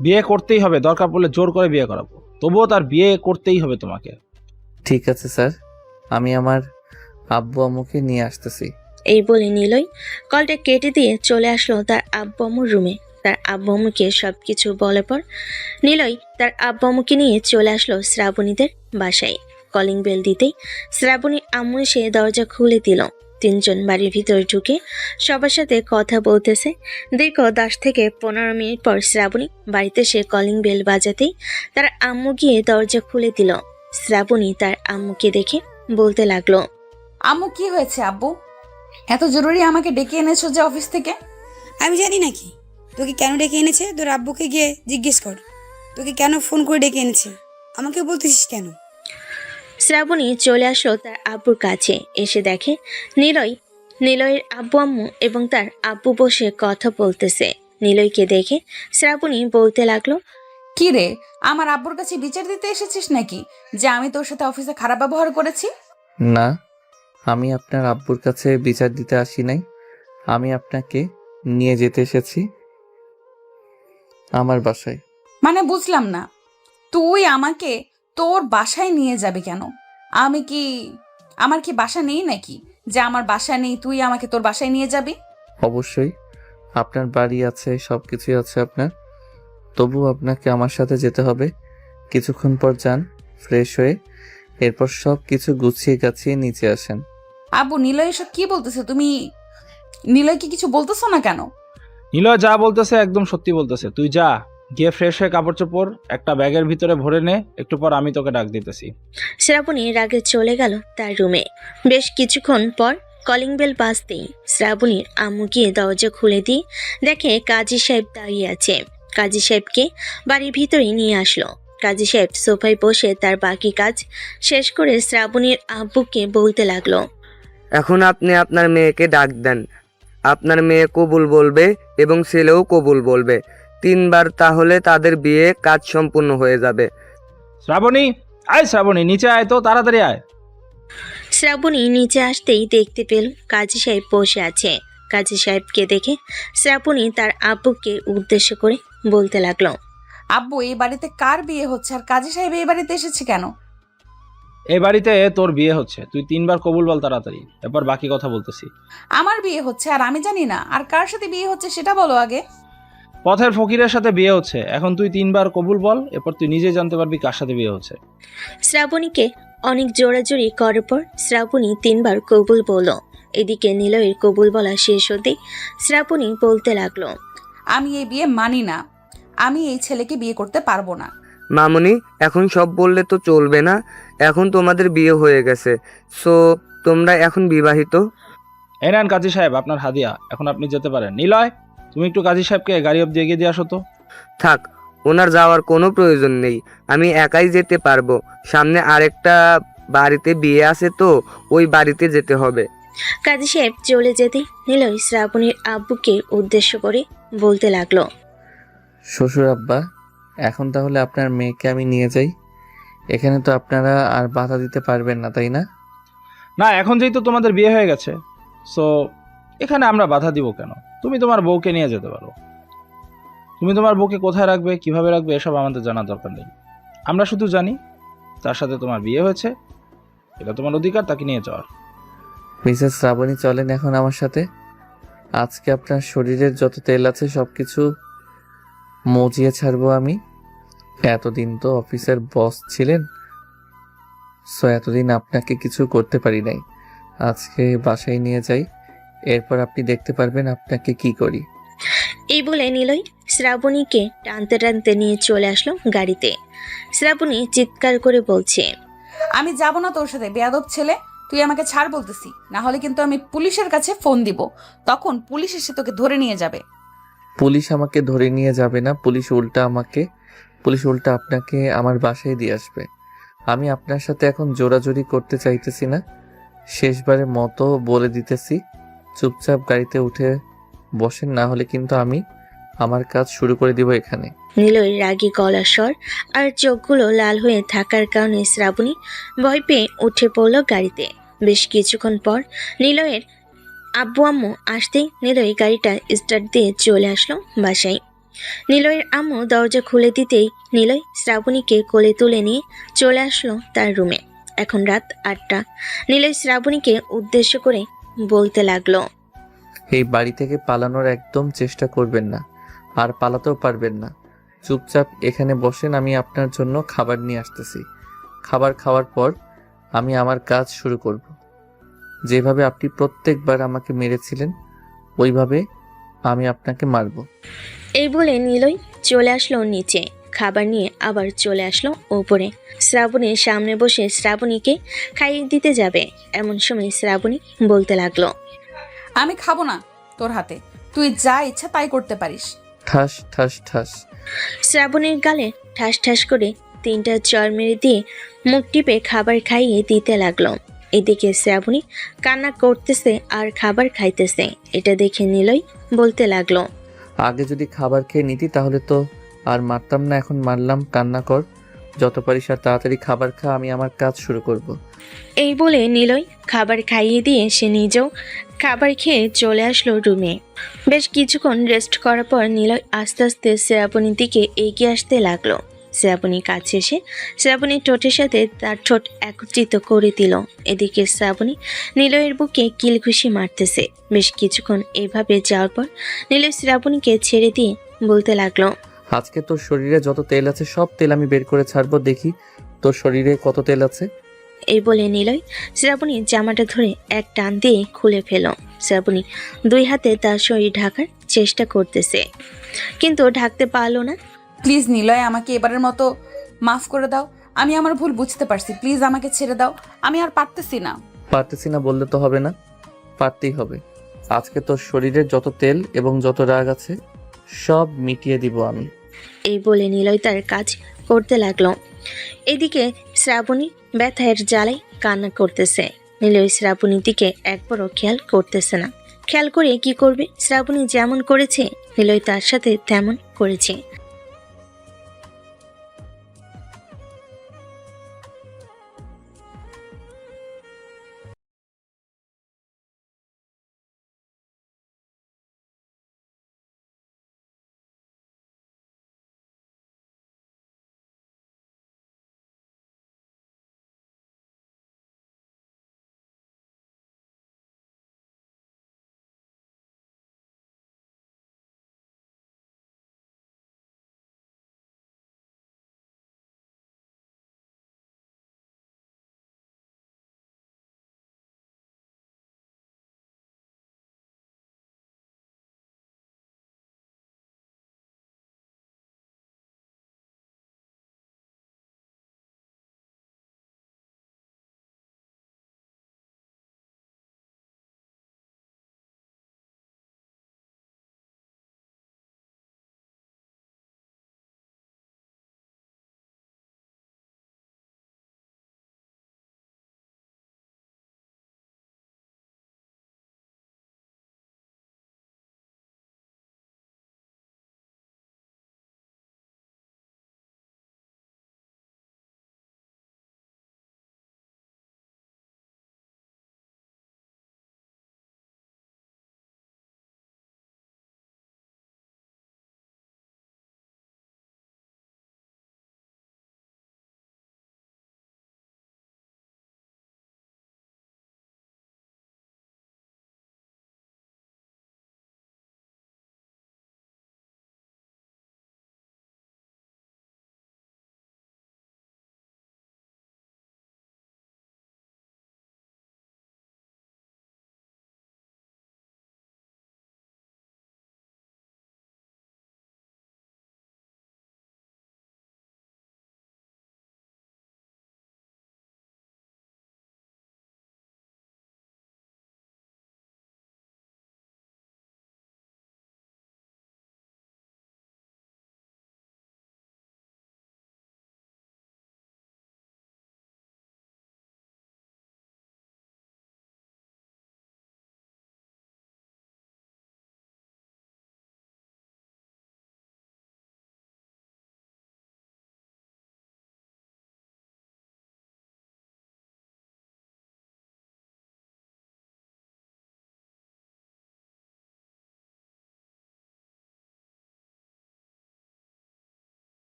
বিয়ে করতেই হবে, দরকার পড়লে জোর করে বিয়ে করাবো। তবুও তার বিয়ে করতেই হবে তোমাকে। ঠিক আছে স্যার, আমি আমার আব্বু আম্মুকে নিয়ে আসতেছি। এই বলে নিলয় কলটা কেটে দিয়ে চলে আসলো তার আব্বু আম্মুর রুমে। তার আব্বু আম্মুকে সবকিছু বলার পর নিলয় তার আব্বু আম্মুকে নিয়ে চলে আসলো শ্রাবণীদের বাসায়। কলিং বেল দিতেই শ্রাবণীর আম্মু এসে দরজা খুলে দিল। তিনজন বাড়ির ভিতরে ঢুকে সবার সাথে কথা বলতেছে। দীর্ঘ 10 থেকে 15 মিনিট পর শ্রাবণী বাড়িতে সে কলিং বেল বাজাতেই তার আম্মু গিয়ে দরজা খুলে দিল। শ্রাবণী তার আম্মুকে দেখে বলতে লাগলো, আম্মু কি হয়েছে আব্বু? এত জরুরি আমাকে ডেকে এনেছো যে অফিস থেকে? আমি জানি নাকি তোকে কেন ডেকে এনেছে? তোর আব্বুকে গিয়ে জিজ্ঞেস কর তোকে কেন ফোন করে ডেকে এনেছে। আমাকে বলতেছিস কেন? শ্রাবণী চলে আসলো তার আব্বুর কাছে। এসে দেখে নিলয়ের আব্বু আম্মু এবং তার আব্বু বসে কথা বলতেছে। নিলয়কে দেখে শ্রাবণী বলতে লাগলো, কি রে, আমার আব্বুর কাছে বিচার দিতে এসেছিস নাকি যে আমি তোর সাথে অফিসে খারাপ ব্যবহার করেছি? না, আমি আপনার আব্বুর কাছে বিচার দিতে আসি নাই। আমি আপনাকে নিয়ে যেতে এসেছি আমার বাসায়। মানে বুঝলাম না, তুই আমাকে তোর বাসায় নিয়ে যাবে কেন? আমার কি বাসা নেই নাকি যে আমার বাসা নেই তুই আমাকে তোর বাসায় নিয়ে যাবি? অবশ্যই আপনার বাড়ি আছে, সব কিছুই আছে আপনার, তবু আপনাকে আমার সাথে যেতে হবে। কিছুক্ষণ পর যান, ফ্রেশ হয়ে এরপর সব কিছু গুছিয়ে গাছিয়ে নিচে আসেন। আব্বু, নিলয় এসব কি বলতেছে? তুমি নিলয়কে কিছু বলতেছো না কেন? নীলয় যা বলতেছে একদম সত্যি বলতেছে। তুই যা, গিয়ে ফ্রেশ হয়ে কাপড় চোপড় একটা ব্যাগের ভিতরে ভরে নে। একটু পর আমি তোকে ডাক দিতেছি। শ্রাবণী রাগে চলে গেল তার রুমে। বেশ কিছুক্ষণ পর কলিং বেল বাজতেই শ্রাবণীর আম্মু গিয়ে দরজা খুলে দিয়ে দেখে কাজী সাহেব দাঁড়িয়ে আছে। কাজী সাহেবকে বাড়ির ভিতরে নিয়ে আসলো। কাজী সাহেব সোফায় বসে তার বাকি কাজ শেষ করে শ্রাবণীর আব্বুকে বলতে লাগলো, এখন আপনি আপনার মেয়েকে ডাক দেন। আপনার মেয়ে কবুল বলবে এবং ছেলেও কবুল বলবে 3 বার, তাহলে তাদের বিয়ে কাজ সম্পূর্ণ হয়ে যাবে। শ্রাবণী, আয় শ্রাবণী, নিচে আয় তো, তাড়াতাড়ি আয়। শ্রাবণী নিচে আসতেই দেখতে পেল কাজী সাহেব বসে আছে। কাজী সাহেবকে দেখে শ্রাবণী তার আব্বুকে উদ্দেশ্য করে বলতে লাগলো, আব্বু, এই বাড়িতে কার বিয়ে হচ্ছে আর কাজী সাহেব এই বাড়িতে এসেছে কেন? এই বাড়িতে তোর বিয়ে হচ্ছে, তুই 3 বার কবুল বল তাড়াতাড়ি, এরপর বাকি কথা বলতেছি। আমার বিয়ে হচ্ছে আর আমি জানি না? আর কার সাথে বিয়ে হচ্ছে সেটা বলো আগে। পথের ফকিরের সাথে বিয়ে হচ্ছে। এখন তুই 3 বার কবুল বল, এরপর তুই নিজে জানতে পারবি কার সাথে বিয়ে হচ্ছে। শ্রাবণীকে অনেক জোরাজোরি করার পর শ্রাবণী 3 বার কবুল বলল। এদিকে নিলয়ের কবুল বলা শেষ হতে শ্রাবণী বলতে লাগলো, আমি এই বিয়ে মানি না। আমি এই ছেলেকে বিয়ে করতে পারবো না। মামুনি, এখন সব বললে তো চলবে না। এখন তোমাদের বিয়ে হয়ে গেছে, সো তোমরা এখন বিবাহিত। এই নেন কাজী সাহেব আপনার হাদিয়া, এখন আপনি যেতে পারেন। নিলয়, তুমি একটু কাজী সাহেবকে গাড়ি অব্দি এগিয়ে দিয়ে আসো তো। থাক, ওনার যাওয়ার কোনো প্রয়োজন নেই, আমি একাই যেতে পারবো। সামনে আরেকটা বাড়িতে বিয়ে আছে তো, ওই বাড়িতে যেতে হবে। কাজী সাহেব চলে যেতে নিলয় শ্রাবণীর আব্বুকে উদ্দেশ্য করে বলতে লাগলো। শ্বশুর আব্বা, এখন তাহলে আপনার মেয়েকে আমি নিয়ে যাই। এখানে তো আপনারা আর বাধা দিতে পারবেন না, তাই না? না, এখন যেহেতু তোমাদের বিয়ে হয়ে গেছে, সো এখানে আমরা বাধা দিব কেন? তুমি তোমার বউকে নিয়ে যেতে পারো। তুমি তোমার বউকে কোথায় রাখবে, কিভাবে রাখবে, এসব আমাদের জানার দরকার নেই। আমরা শুধু জানি তার সাথে তোমার বিয়ে হয়েছে, এটা তোমার অধিকার তাকে নিয়ে যাওয়ার। মিসেস শ্রাবণী, চলেন এখন আমার সাথে। আজকে আপনার শরীরের যত তেল আছে সব কিছু মজিয়ে ছাড়বো আমি। এতদিন তো অফিসের বস ছিলেন, সো এতদিন আপনাকে কিছু করতে পারি নাই। আজকে বাসায় নিয়ে যাই, এরপর আপনি দেখতে পারবেন আপনাকে কি করি। এই বলে নিলয় শ্রাবণীকে টানতে টানতে নিয়ে চলে আসলো গাড়িতে। শ্রাবণী চিৎকার করে বলছে, আমি যাব না তোর সাথে, বেয়াদব ছেলে। তুই আমাকে ছাড় বলতেছি, না হলে কিন্তু আমি পুলিশের কাছে ফোন দিব। তখন পুলিশ এসে তোকে ধরে নিয়ে যাবে। পুলিশ আমাকে ধরে নিয়ে যাবে না, পুলিশ উল্টা আপনাকে আমার বাসায় দিয়ে আসবে। আমি আপনার সাথে এখন জোরাজুরি করতে চাইতেছি না, শেষবারের মতো বলে দিতেছি, চুপচাপ গাড়িতে উঠে বসেন, না হলে কিন্তু আমি আমার কাজ শুরু করে দিব এখানে। নিলয় রাগী গলার স্বর আর চোখগুলো লাল হয়ে থাকার কারণে শ্রাবণী ভয় পেয়ে উঠে পড়ল গাড়িতে। বেশ কিছুক্ষণ পর নিলয়ের আব্বু আম্মু আসতেই নিলয় গাড়িটা স্টার্ট দিয়ে চলে আসলো বাসায়। নিলয়ের আম্মু দরজা খুলে দিতেই নিলয় শ্রাবণীকে কোলে তুলে নিয়ে চলে আসলো তার রুমে। এখন রাত 8টা। নিলয় শ্রাবণীকে উদ্দেশ্য করে বলতে লাগলো, এই বাড়ি থেকে পালানোর একদম চেষ্টা করবেন না, আর পালাতেও পারবেন না। চুপচাপ এখানে বসেন, আমি আপনার জন্য খাবার নিয়ে আসতেছি। খাবার খাওয়ার পর আমি আমার কাজ শুরু করব। যেভাবে আপনি প্রত্যেকবার আমাকে মেরেছিলেন, ওইভাবে আমি আপনাকে মারব। এই বলে নিলয় চলে আসলো নিচে, খাবার নিয়ে আবার চলে আসলো উপরে। শ্রাবণীর সামনে বসে শ্রাবণীকে খাইয়ে দিতে যাবে, এমন সময় শ্রাবণী বলতে লাগলো, আমি খাবো না তোর হাতে, তুই যা ইচ্ছা তাই করতে পারিস। ঠাস ঠাস ঠাস। শ্রাবণীর গালে ঠাস ঠাস করে 3টা চড় মেরে দিয়ে মুখ টিপে খাবার খাইয়ে দিতে লাগলো। এদিকে শ্রাবণী কান্না করতেছে আর খাবার খাইতেছে। এটা দেখে নিলয় বলতে লাগলো, আগে যদি খাবার খেয়ে নিতি তাহলে তো আর মারতাম না, এখন মারলাম। কান্না কর যত পারিস, আর তাড়াতাড়ি খাবার খা, আমি আমার কাজ শুরু করব। এই বলে নিলয় খাবার খাইয়ে দিয়ে সে নিজেও খাবার খেয়ে চলে আসলো রুমে। বেশ কিছুক্ষণ রেস্ট করার পর নিলয় আস্তে আস্তে শ্রাবণীর দিকে এগিয়ে আসতে লাগলো। শ্রাবণীর কাছে এসে শ্রাবণীর ঠোঁটের সাথে তার ঠোঁট একত্রিত করে দিল। এদিকে শ্রাবণী নিলয়ের বুকে কিলঘুষি মারতেছে। বেশ কিছুক্ষণ এইভাবে যাওয়ার পর নিলয় শ্রাবণীকে ছেড়ে দিয়ে বলতে লাগলো, আজকে তোর শরীরে যত তেল আছে সব তেল আমি বের করে ছাড়বো, দেখি তোর শরীরে কত তেল আছে। এই বলে নিলয় শ্রাবণীর জামাটা ধরে এক টান দিয়ে খুলে ফেল। শ্রাবণী 2 হাতে তার শরীর ঢাকার চেষ্টা করতেছে, কিন্তু ঢাকতে পারলো না। প্লিজ নিলয়, আমাকে এবারের মতো মাফ করে দাও। আমি আমার ভুল বুঝতে পারছি, প্লিজ আমাকে ছেড়ে দাও। আমি আর পারতেছি না। পারতেছি না বললে তো হবে না, পারতেই হবে। আজকে তোর শরীরের যত তেল এবং যত রাগ আছে সব মিটিয়ে দিব আমি। এই বলে নিলয় তার কাজ করতে লাগলো। এদিকে শ্রাবণী ব্যথার জ্বালায় কান্না করতেছে। নিলয় শ্রাবণীর দিকে একবারও খেয়াল করতেছে না। খেয়াল করে কি করবে, শ্রাবণী যেমন করেছে নিলয় তার সাথে তেমন করেছে।